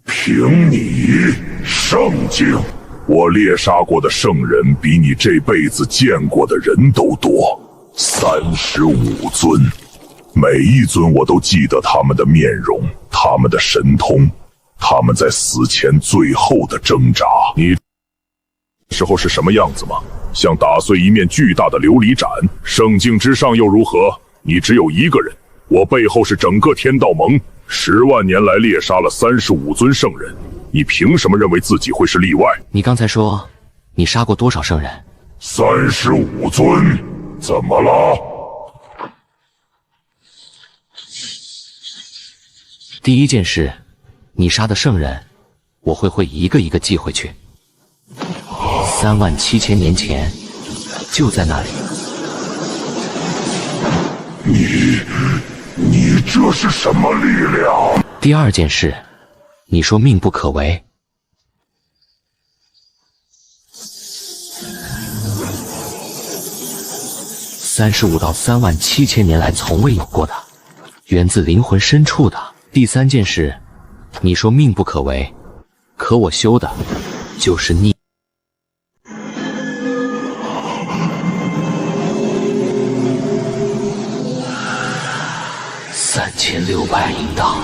S13: 凭你圣境，我猎杀过的圣人比你这辈子见过的人都多，35尊，每一尊我都记得他们的面容，他们的神通，他们在死前最后的挣扎。你时候是什么样子吗？像打碎一面巨大的琉璃盏。圣境之上又如何？你只有一个人，我背后是整个天道盟，10万年来猎杀了35尊圣人，你凭什么认为自己会是例外？
S3: 你刚才说你杀过多少圣人
S13: ？35尊，怎么了？
S3: 第一件事，你杀的圣人，我会一个一个记回去。37000年前，就在那里。
S13: 你这是什么力量？
S3: 第二件事，你说命不可违。35到37000年来从未有过的，源自灵魂深处的。第三件事，你说命不可违，可我修的就是逆。3600银档，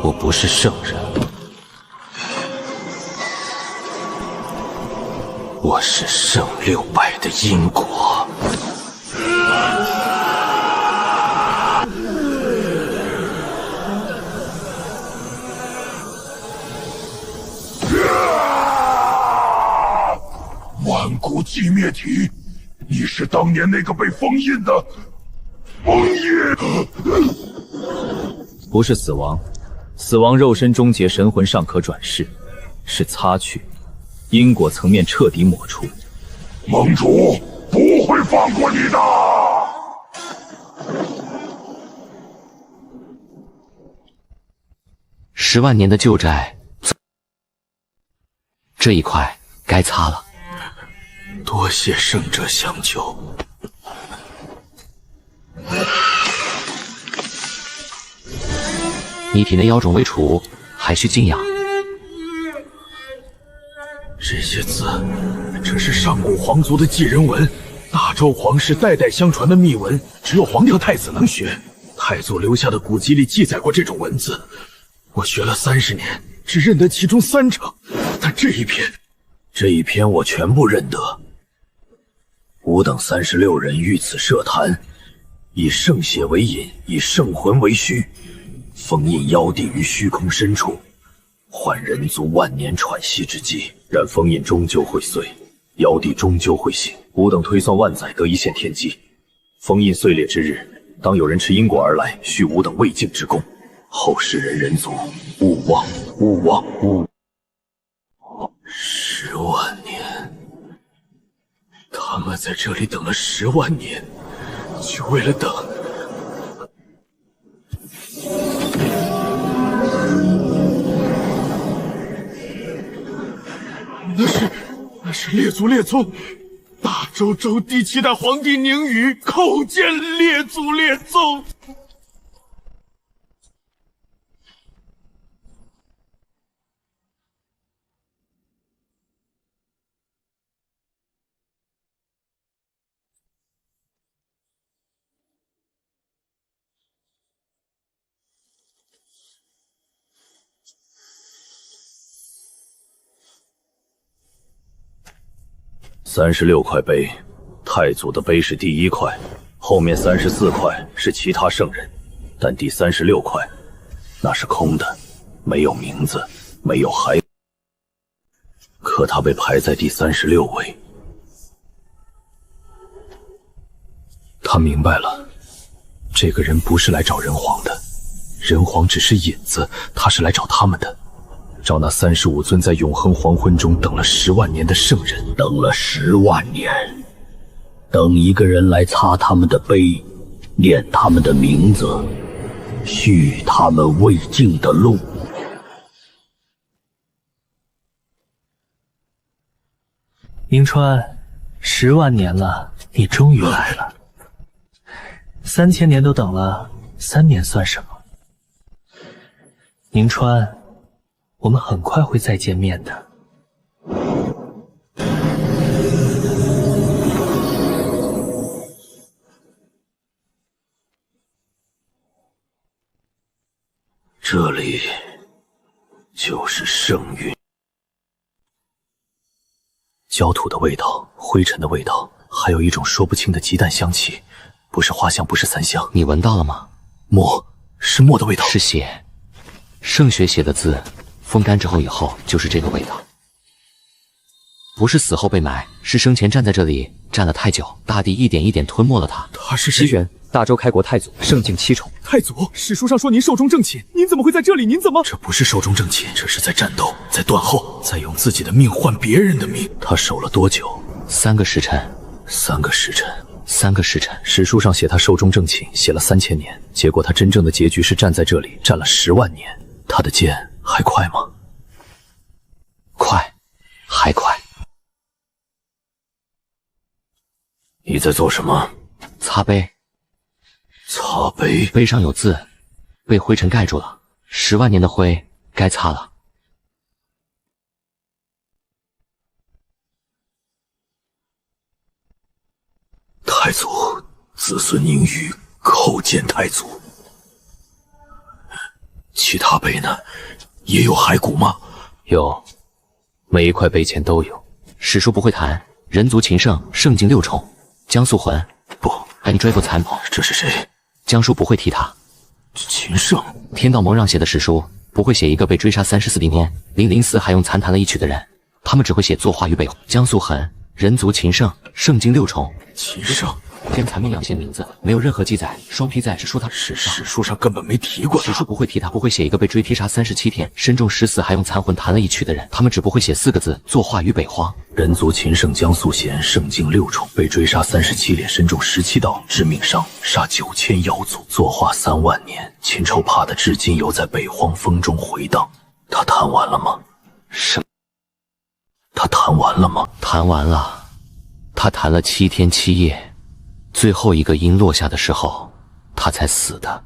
S10: 我不是圣人，我是圣600的因果。
S13: 万古寂灭体，你是当年那个被封印的封印。
S12: 不是死亡，死亡肉身终结，神魂尚可转世，是擦去，因果层面彻底抹除。
S13: 盟主不会放过你的。
S3: 10万年的旧债，这一块该擦了。
S8: 多谢圣者相救。
S3: 你体内妖种未除，还需静养。
S8: 这些字，这是上古皇族的继人文，大周皇室代代相传的秘文，只有皇帝太子能学。太祖留下的古籍里记载过这种文字，我学了30年，只认得其中3成，但这一篇我全部认得。吾等36人遇此设坛，以圣血为引，以圣魂为虚，封印妖帝于虚空深处，换人族万年喘息之机。然封印终究会碎，妖帝终究会醒。吾等推算万载得一线天机，封印碎裂之日，当有人持因果而来，续吾等未尽之功。后世人族勿忘，勿忘，勿！10万年。他们在这里等了10万年，就为了等。那是列宗，大周周第7代皇帝宁宇叩见列宗。36块碑，太祖的碑是第1块，后面34块是其他圣人，但第36块那是空的，没有名字，没有孩。可他被排在第36位。他明白了，这个人不是来找人皇的，人皇只是引子，他是来找他们的，找那35尊在永恒黄昏中等了10万年的圣人，
S13: 等了10万年，等一个人来擦他们的碑，念他们的名字，续他们未尽的路。
S7: 银川，10万年了，你终于来了。3000年都等了，3年算什么？银川，我们很快会再见面的。
S8: 这里就是圣域，焦土的味道，灰尘的味道，还有一种说不清的极淡香气，不是花香，不是散香。
S3: 你闻到了吗？
S8: 墨，是墨的味道，
S3: 是血。圣血写的字，风干之后以后就是这个味道。不是死后被埋，是生前站在这里站了太久，大地一点一点吞没了他。
S8: 他是谁？
S16: 齐玄，大周开国太祖，圣境7重。
S4: 太祖，史书上说您寿终正寝，您怎么会在这里？您怎么……
S8: 这不是寿终正寝，这是在战斗，在断后，在用自己的命换别人的命。他守了多久
S3: ？3个时辰。
S8: 3个时辰。
S3: 3个时辰。
S8: 史书上写他寿终正寝，写了3000年，结果他真正的结局是站在这里，站了10万年。他的剑还快吗？
S3: 快，还快。
S8: 你在做什么？
S3: 擦碑。
S8: 擦碑？
S3: 碑上有字，被灰尘盖住了，10万年的灰该擦了。
S8: 太祖，子孙宁宇叩见太祖。其他碑呢？也有骸骨吗？
S3: 有，每一块碑前都有。史书不会谈人族秦圣，圣境6重，江素魂
S8: 不，
S3: 跟追捕残谋。
S8: 这是谁？
S3: 江叔不会提他。
S8: 秦圣，
S3: 天道盟让写的史书不会写一个被追杀34灵年004还用残弹了一曲的人，他们只会写作画与北江素痕。 人族秦圣，圣境6重。
S8: 秦圣，
S3: 天残命两线名字没有任何记载。双皮仔是说他
S8: 史书上根本没提过他。
S3: 史书不会提他，不会写一个被追劈杀37天，身中10死还用残魂弹了一曲的人。他们只不会写4个字：作画于北荒。
S8: 人族秦圣江素贤，圣境6重，被追杀37连，身中17刀，致命伤，杀9000妖族，作画3万年。秦臭怕的至今犹在北荒风中回荡。他弹完了吗？
S3: 什？
S8: 他弹完了吗？
S3: 弹完了，他弹了7天7夜，最后一个音落下的时候，他才死的。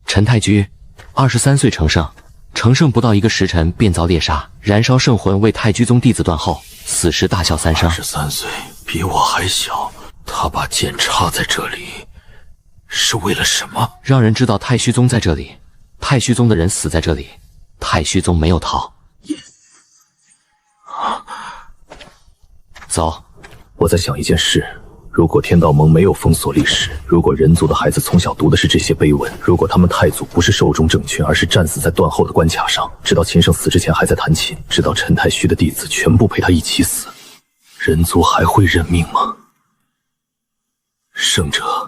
S3: 陈太居，23岁成圣，成圣不到1个时辰便遭猎杀，燃烧圣魂为太居宗弟子断后，死时大笑3声。
S8: 23岁，比我还小，他把剑插在这里。 是为了什么？
S3: 让人知道太虚宗在这里，太虚宗的人死在这里，太虚宗没有逃。走，
S8: 我在想一件事：如果天道盟没有封锁历史，如果人族的孩子从小读的是这些碑文，如果他们太祖不是寿终正寝，而是战死在断后的关卡上，直到秦圣死之前还在弹琴，直到陈太虚的弟子全部陪他一起死，人族还会认命吗？圣者。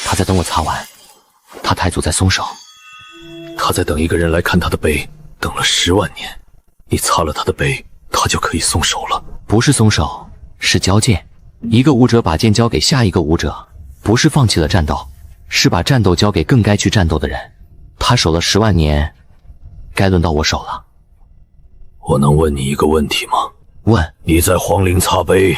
S3: 他在等我擦完，他太祖在松手，
S8: 他在等一个人来看他的碑，等了10万年。你擦了他的碑，他就可以松手了。
S3: 不是松手，是交剑。一个武者把剑交给下一个武者，不是放弃了战斗，是把战斗交给更该去战斗的人。他守了10万年，该轮到我守了。
S8: 我能问你一个问题吗？
S3: 问。
S8: 你在皇陵擦碑，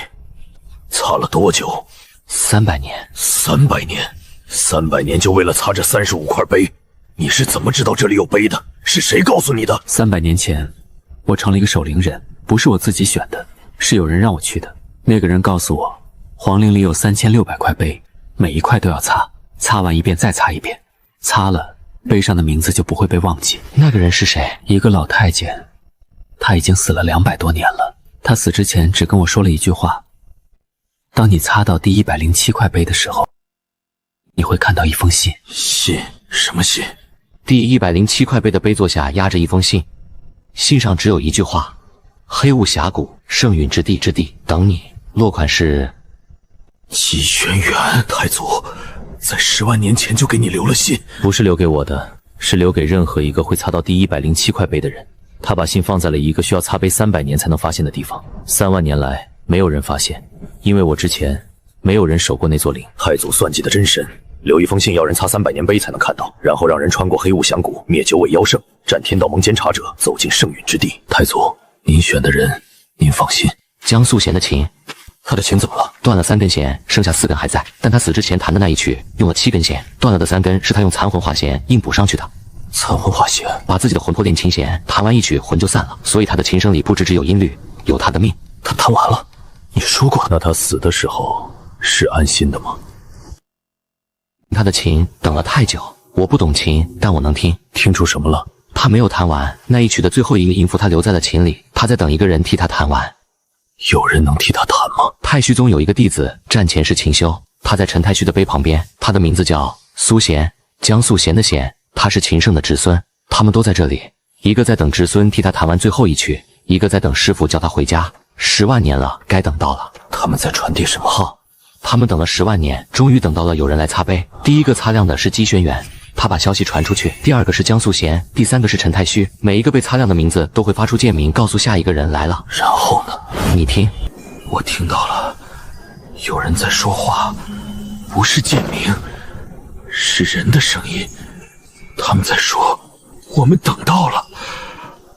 S8: 擦了多久
S3: ？300年。
S8: 300年。 300年就为了擦这35块碑，你是怎么知道这里有碑的？是谁告诉你的
S17: ？300年前，我成了一个守灵人，不是我自己选的，是有人让我去的。那个人告诉我，皇陵里有3600块碑，每一块都要擦，擦完一遍再擦一遍，擦了碑上的名字就不会被忘记。
S3: 那个人是谁？
S17: 一个老太监，他已经死了200多年了。他死之前只跟我说了一句话：当你擦到第107块碑的时候。 你会看到一封信。
S8: 信？什么信？
S3: 第107块碑的碑座下压着一封信，信上只有一句话：黑雾峡谷，圣陨之地等你。落款是
S8: 姬轩辕。太祖在10万年前就给你留了信，
S10: 不是留给我的，是留给任何一个会擦到第107块碑的人。他把信放在了一个需要擦碑300年才能发现的地方。3万年来没有人发现，因为我之前没有人守过那座陵。
S8: 太祖算计的真深，留一封信要人擦300年碑才能看到，然后让人穿过黑雾峡谷，灭9位妖圣，战天道盟监察者，走进圣陨之地。太祖，您选的人，您放心。
S3: 江素贤的琴，
S8: 他的琴怎么了？
S3: 断了3根弦，剩下4根还在，但他死之前弹的那一曲用了7根弦，断了的3根是他用残魂化弦硬补上去的。
S8: 残魂化弦，
S3: 把自己的魂魄炼琴弦，弹完一曲魂就散了，所以他的琴声里不只有音律，有他的命。
S8: 他弹完了，你说过。那他死的时候是安心的吗？
S3: 他的琴等了太久，我不懂琴，但我能听。
S8: 听出什么了？
S3: 他没有弹完那一曲的最后一个音符，他留在了琴里，他在等一个人替他弹完。
S8: 有人能替他弹吗？
S3: 太虚宗有一个弟子战前是琴修，他在陈太虚的碑旁边，他的名字叫苏贤，江素贤的贤，他是秦圣的侄孙。他们都在这里，一个在等侄孙替他弹完最后一曲，一个在等师傅叫他回家。10万年了，该等到了。
S8: 他们在传递什么？
S3: 他们等了10万年，终于等到了有人来擦碑。第一个擦亮的是姬轩辕，他把消息传出去；第二个是江素贤，第三个是陈太虚。每一个被擦亮的名字都会发出剑鸣，告诉下一个人来了。
S8: 然后呢？
S3: 你听，
S8: 我听到了，有人在说话，不是剑鸣，是人的声音。他们在说，我们等到了，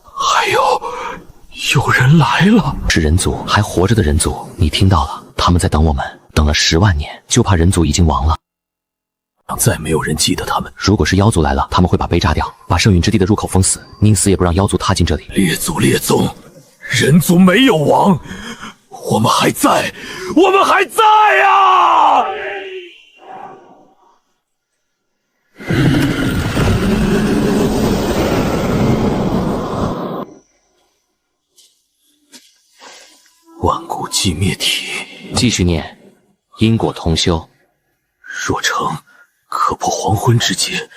S8: 还有人来了，
S3: 是人族，还活着的人族。你听到了，他们在等我们，等了10万年，就怕人族已经亡了。
S8: 再没有人记得他们。
S3: 如果是妖族来了，他们会把碑炸掉，把圣陨之地的入口封死，宁死也不让妖族踏进这里。
S8: 列宗，人族没有亡，我们还在，我们还在呀！万古寂灭体，
S3: 继续念，因果同修。
S8: 若成，可破黄昏之劫。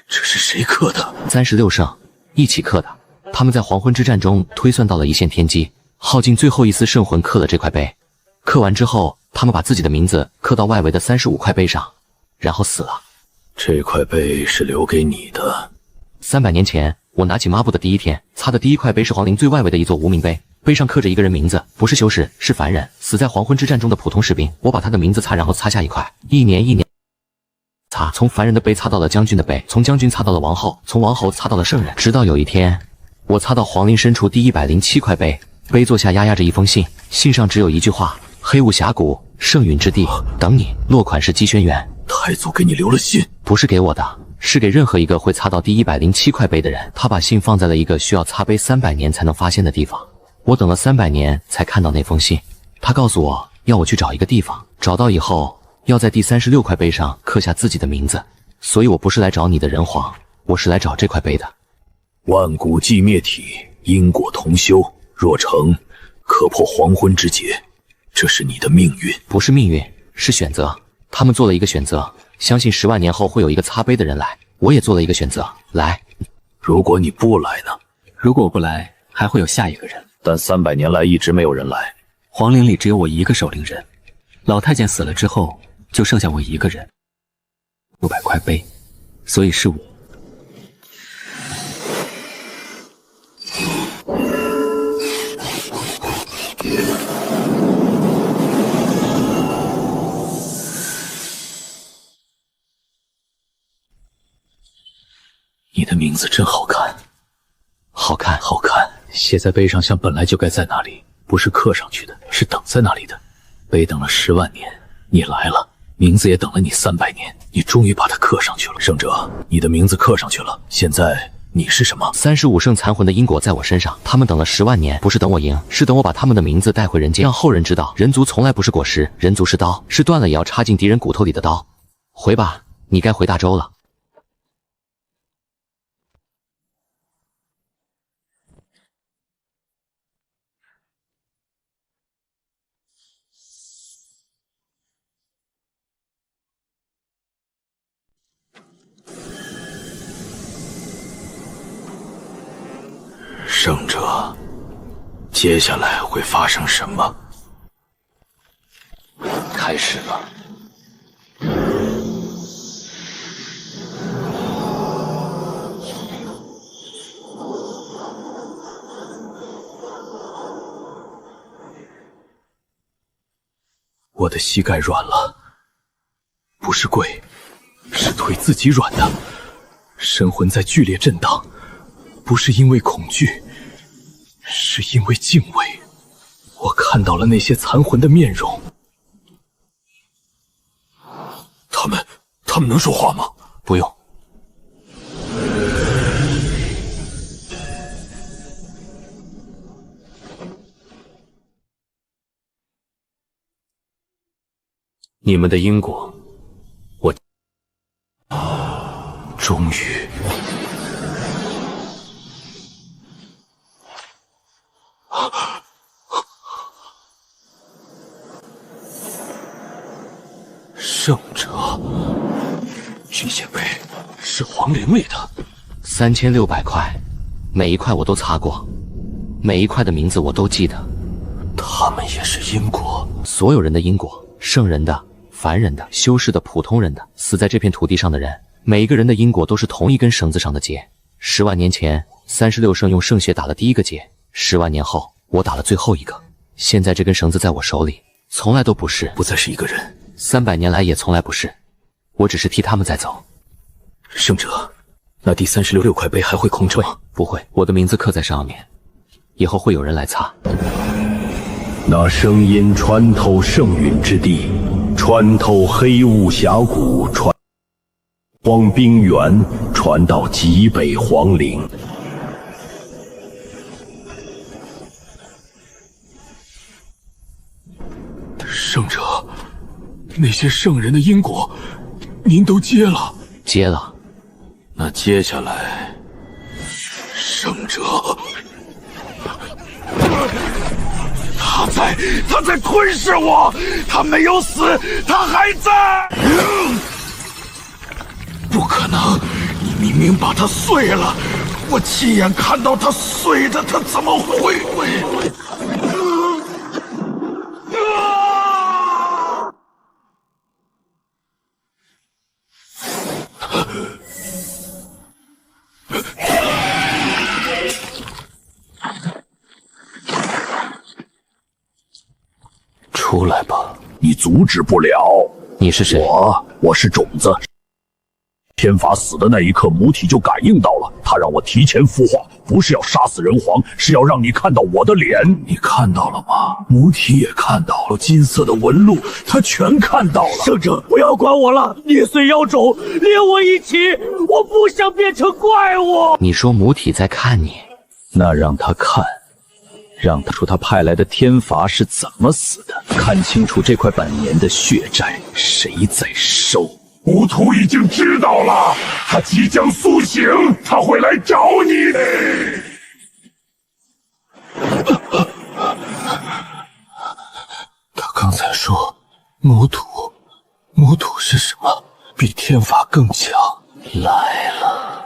S8: 这是谁刻的
S3: ？36圣一起刻的。他们在黄昏之战中推算到了一线天机，耗尽最后一丝圣魂刻了这块碑。刻完之后，他们把自己的名字刻到外围的35块碑上，然后死了。
S8: 这块碑是留给你的。
S3: 300年前，我拿起抹布的第一天，擦的第一块碑是皇陵最外围的一座无名碑，碑上刻着一个人名字，不是修士，是凡人，死在黄昏之战中的普通士兵。我把他的名字擦，然后擦下一块，一年擦，从凡人的碑擦到了将军的碑，从将军擦到了王后，从王后擦到了圣人，直到有一天，我擦到皇陵深处第107块碑，碑座下压着一封信，信上只有一句话：黑雾峡谷，圣陨之地，等你。落款是姬轩辕。
S8: 太祖给你留了信，
S3: 不是给我的，是给任何一个会擦到第107块碑的人。他把信放在了一个需要擦碑300年才能发现的地方。我等了300年才看到那封信。他告诉我要我去找一个地方，找到以后要在第36块碑上刻下自己的名字。所以我不是来找你的人皇，我是来找这块碑的。
S8: 万古寂灭体，因果同修。若成，可破黄昏之劫。这是你的命运，
S3: 不是命运，是选择。他们做了一个选择，相信10万年后会有一个擦碑的人来。我也做了一个选择，来。
S8: 如果你不来呢？
S17: 如果我不来，还会有下一个人。
S8: 但300年来一直没有人来。
S17: 皇陵里只有我一个守灵人，老太监死了之后，就剩下我一个人。600块碑，所以是我。
S8: 你的名字真好看，
S3: 好看，
S8: 好看。写在碑上像本来就该在那里，不是刻上去的，是等在那里的。碑等了10万年，你来了，名字也等了你300年，你终于把它刻上去了。圣者，你的名字刻上去了，现在你是什么
S3: ？35圣残魂的因果在我身上，他们等了10万年，不是等我赢，是等我把他们的名字带回人间，让后人知道，人族从来不是果实，人族是刀，是断了也要插进敌人骨头里的刀。回吧，你该回大周了。
S8: 圣者，接下来会发生什么？
S3: 开始了。
S8: 我的膝盖软了，不是跪，是腿自己软的。神魂在剧烈震荡，不是因为恐惧，是因为敬畏。我看到了那些残魂的面容。他们能说话吗？
S3: 不用。
S8: 你们的因果，我终于圣者，这些碑是皇陵里的
S3: ，3600块，每一块我都擦过，每一块的名字我都记得。
S8: 他们也是因果，
S3: 所有人的因果，圣人的、凡人的、修士的、普通人的，死在这片土地上的人，每一个人的因果都是同一根绳子上的结。10万年前，36圣用圣血打了第一个结，10万年后，我打了最后一个。现在这根绳子在我手里，从来都不是，
S8: 不再是一个人。
S3: 300年来也从来不是，我只是替他们在走。
S8: 圣者，那第366块碑还会空着吗？
S3: 不会，我的名字刻在上面，以后会有人来擦。
S9: 那声音穿透圣陨之地，穿透黑雾峡谷，穿荒冰原，传到极北皇陵。
S8: 圣者，那些圣人的因果，您都接了。
S3: 接了。
S8: 那接下来，圣者，他在吞噬我，他没有死，他还在。不可能，你明明把它碎了，我亲眼看到它碎的，他怎么会？出来吧！
S15: 你阻止不了。
S3: 你是谁？
S15: 我是种子。天法死的那一刻，母体就感应到了，他让我提前孵化，不是要杀死人皇，是要让你看到我的脸。
S8: 你看到了吗？母体也看到了，金色的纹路，他全看到了。
S4: 圣者，不要管我了，捏碎妖种，连我一起！我不想变成怪物。
S3: 你说母体在看你，
S8: 那让他看。让他说他派来的天罚是怎么死的，看清楚这块百年的血债谁在收。
S13: 吴屠已经知道了，他即将苏醒，他会来找你的。
S8: 他刚才说母土是什么？比天罚更强。来了。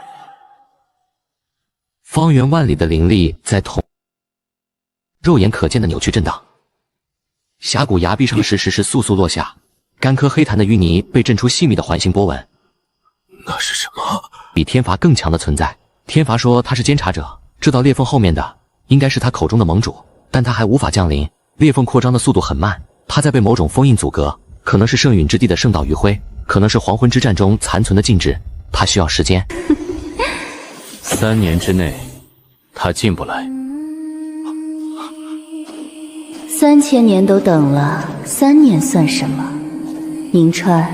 S3: 方圆万里的灵力在肉眼可见的扭曲震荡，峡谷崖壁上的石是簌簌落下，干涸黑潭的淤泥被震出细密的环形波纹。
S8: 那是什么？
S3: 比天罚更强的存在。天罚说他是监察者，知道裂缝后面的应该是他口中的盟主，但他还无法降临，裂缝扩张的速度很慢，他在被某种封印阻隔，可能是圣陨之地的圣岛余晖，可能是黄昏之战中残存的禁制，他需要时间。
S10: 3年之内，他进不来。
S1: 3000年都等了，3年算什么？宁川，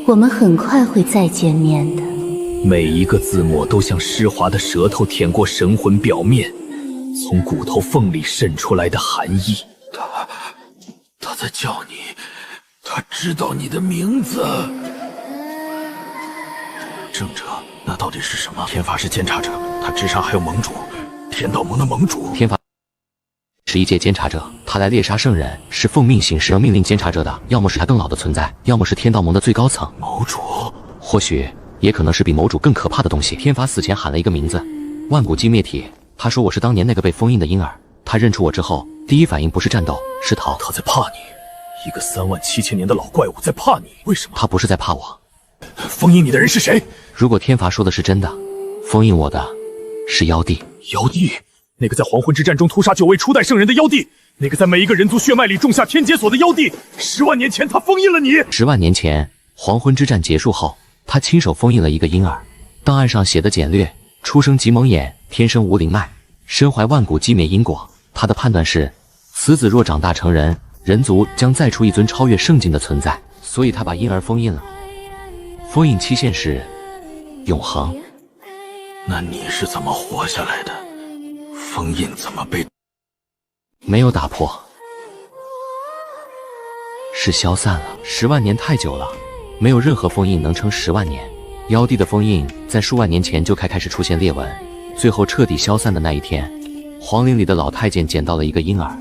S1: 我们很快会再见面的。
S8: 每一个字墨都像湿滑的舌头舔过神魂表面，从骨头缝里渗出来的寒意。他在叫你，他知道你的名字。圣者，那到底是什么？天罚是监察者，他之上还有盟主，天道盟的盟主。
S3: 天罚是一届监察者，他来猎杀圣人，是奉命行事。能命令监察者的，要么是他更老的存在，要么是天道盟的最高层
S8: 盟主，
S3: 或许也可能是比盟主更可怕的东西。天罚死前喊了一个名字，万古寂灭体，他说我是当年那个被封印的婴儿。他认出我之后，第一反应不是战斗，是逃。
S8: 他在怕你，一个37000年的老怪物在怕你。为什么？
S3: 他不是在怕我。
S8: 封印你的人是谁？
S3: 如果天罚说的是真的，封印我的是妖帝。
S8: 妖帝？那个在黄昏之战中屠杀9位初代圣人的妖帝？那个在每一个人族血脉里种下天劫锁的妖帝？10万年前他封印了你。
S3: 10万年前，黄昏之战结束后，他亲手封印了一个婴儿。档案上写的简略：出生即蒙眼，天生无灵脉，身怀万古寂灭因果。他的判断是，此子若长大成人，人族将再出一尊超越圣境的存在，所以他把婴儿封印了。封印期限是永恒。
S8: 那你是怎么活下来的？封印怎么被……
S3: 没有打破，是消散了。10万年太久了，没有任何封印能撑10万年。妖帝的封印在数万年前就开始出现裂纹，最后彻底消散的那一天，皇陵里的老太监捡到了一个婴儿，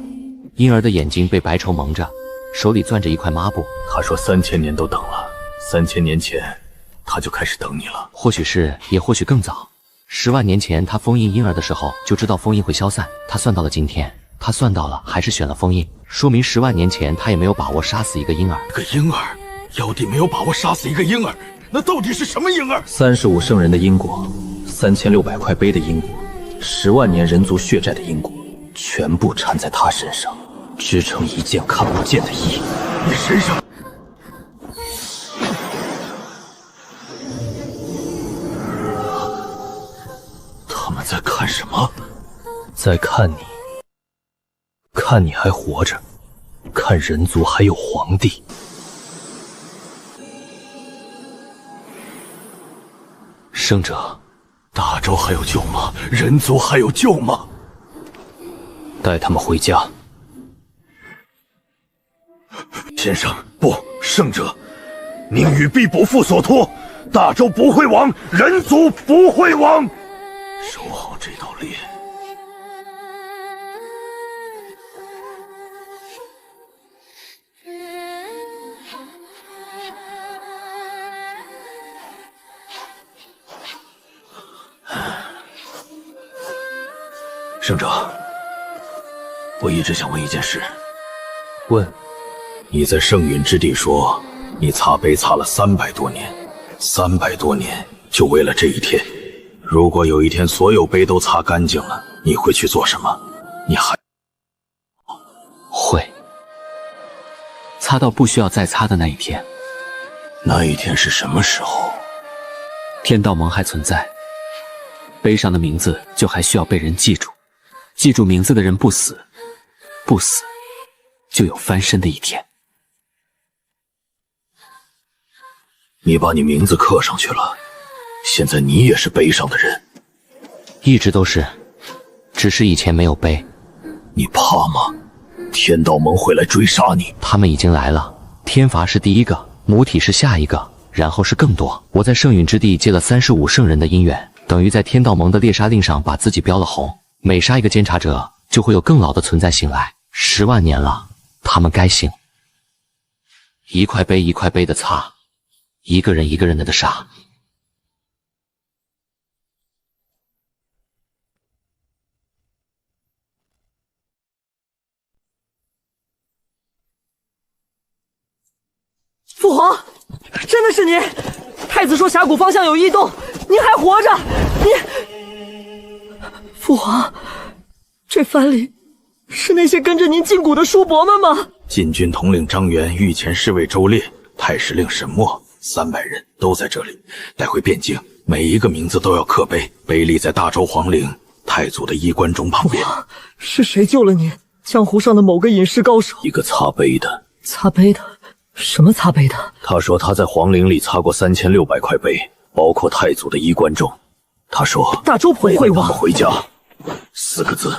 S3: 婴儿的眼睛被白绸蒙着，手里攥着一块抹布。
S8: 他说3000年都等了，3000年前他就开始等你了。
S3: 或许是，也或许更早。10万年前他封印婴儿的时候就知道封印会消散，他算到了今天，他算到了，还是选了封印，说明10万年前他也没有把握杀死一个婴儿。
S8: 一个婴儿？妖帝没有把握杀死一个婴儿，那到底是什么婴儿
S10: ？35圣人的因果，3600块碑的因果，10万年人族血债的因果，全部缠在他身上，织成一件看不见的衣。
S8: 你身上……他们在看什么？
S10: 在看你，看你还活着，看人族还有皇帝。
S3: 圣者，
S8: 大周还有救吗？人族还有救吗？
S10: 带他们回家。
S8: 先生，不，圣者，命与必不负所托，大周不会亡，人族不会亡。守好这道猎。圣者，我一直想问一件事。
S10: 问。
S8: 你在圣陨之地说，你擦碑擦了300多年，300多年就为了这一天。如果有一天所有碑都擦干净了，你会去做什么？你还
S3: 会擦到不需要再擦的那一天。
S8: 那一天是什么时候？
S3: 天道盟还存在，碑上的名字就还需要被人记住，记住名字的人不死，不死就有翻身的一天。
S8: 你把你名字刻上去了，现在你也是碑上的人。
S3: 一直都是，只是以前没有碑。
S8: 你怕吗？天道盟会来追杀你。
S3: 他们已经来了，天罚是第一个，母体是下一个，然后是更多。我在圣陨之地借了35圣人的姻缘，等于在天道盟的猎杀令上把自己标了红。每杀一个监察者，就会有更老的存在醒来。10万年了，他们该醒。一块碑一块碑的擦，一个人一个人的杀。
S7: 父皇，真的是你！太子说峡谷方向有异动，你还活着！父皇，这藩里是那些跟着您进谷的叔伯们吗？
S8: 禁军统领张元、御前侍卫周烈、太史令沈默，300人都在这里。带回汴京，每一个名字都要刻碑，碑立在大周皇陵太祖的衣冠冢旁边。
S7: 是谁救了你？江湖上的某个隐士高手？
S8: 一个擦碑的。
S7: 擦碑的？什么擦碑的？
S8: 他说他在皇陵里擦过3600块碑，包括太祖的衣冠冢。他说
S7: 大周不会亡。
S8: 回家，4个字。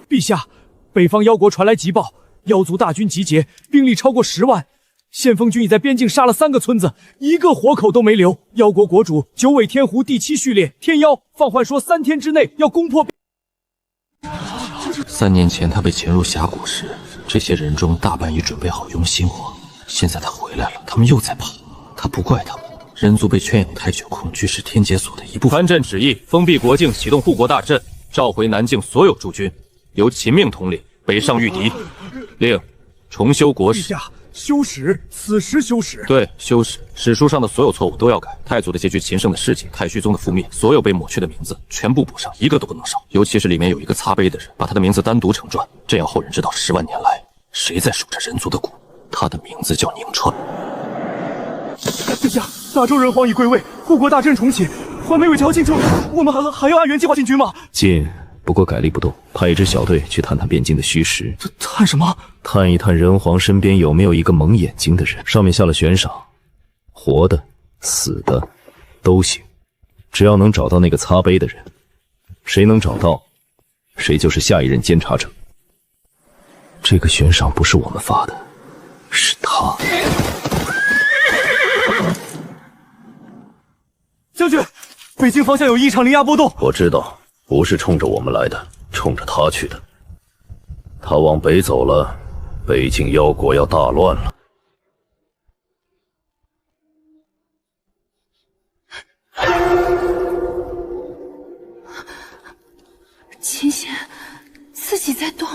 S4: 陛下，北方妖国传来急报，妖族大军集结，兵力超过10万。先锋军已在边境杀了3个村子，一个活口都没留。妖国国主九尾天狐第7序列天妖放话说3天之内要攻破。
S10: 3年前他被潜入峡谷时，这些人中大半已准备好用心火。现在他回来了，他们又在跑。他不怪他们，人族被圈养太久，恐惧是天解锁的一部分。
S12: 藩镇旨意，封闭国境，启动护国大阵，召回南境所有驻军，由秦命统领，北上御敌。令重修国史。
S14: 修史，此时修史。
S12: 对，修史，史书上的所有错误都要改。太祖的结局，秦圣的事迹，太虚宗的覆灭，所有被抹去的名字全部补上，一个都不能少。尤其是里面有一个擦杯的人，把他的名字单独成传，这样后人知道10万年来谁在数着人族的骨。他的名字叫宁川。
S14: 殿下，大周人皇已归位，护国大阵重启，还没有交进州，我们还要按原计划进军吗？
S10: 进，不过改例不动，派一支小队去探探汴京的虚实。
S14: 探什么？
S10: 探一探人皇身边有没有一个蒙眼睛的人。上面下了悬赏，活的、死的都行，只要能找到那个擦杯的人，谁能找到，谁就是下一任监察者。这个悬赏不是我们发的，是他。
S14: 将军，北京方向有异常灵压波动。
S8: 我知道，不是冲着我们来的，冲着他去的。他往北走了，北境妖国要大乱了。
S5: 琴弦自己在动。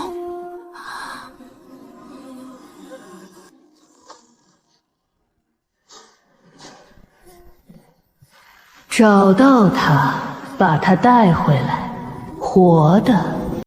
S18: 找到他，把他带回来，活的。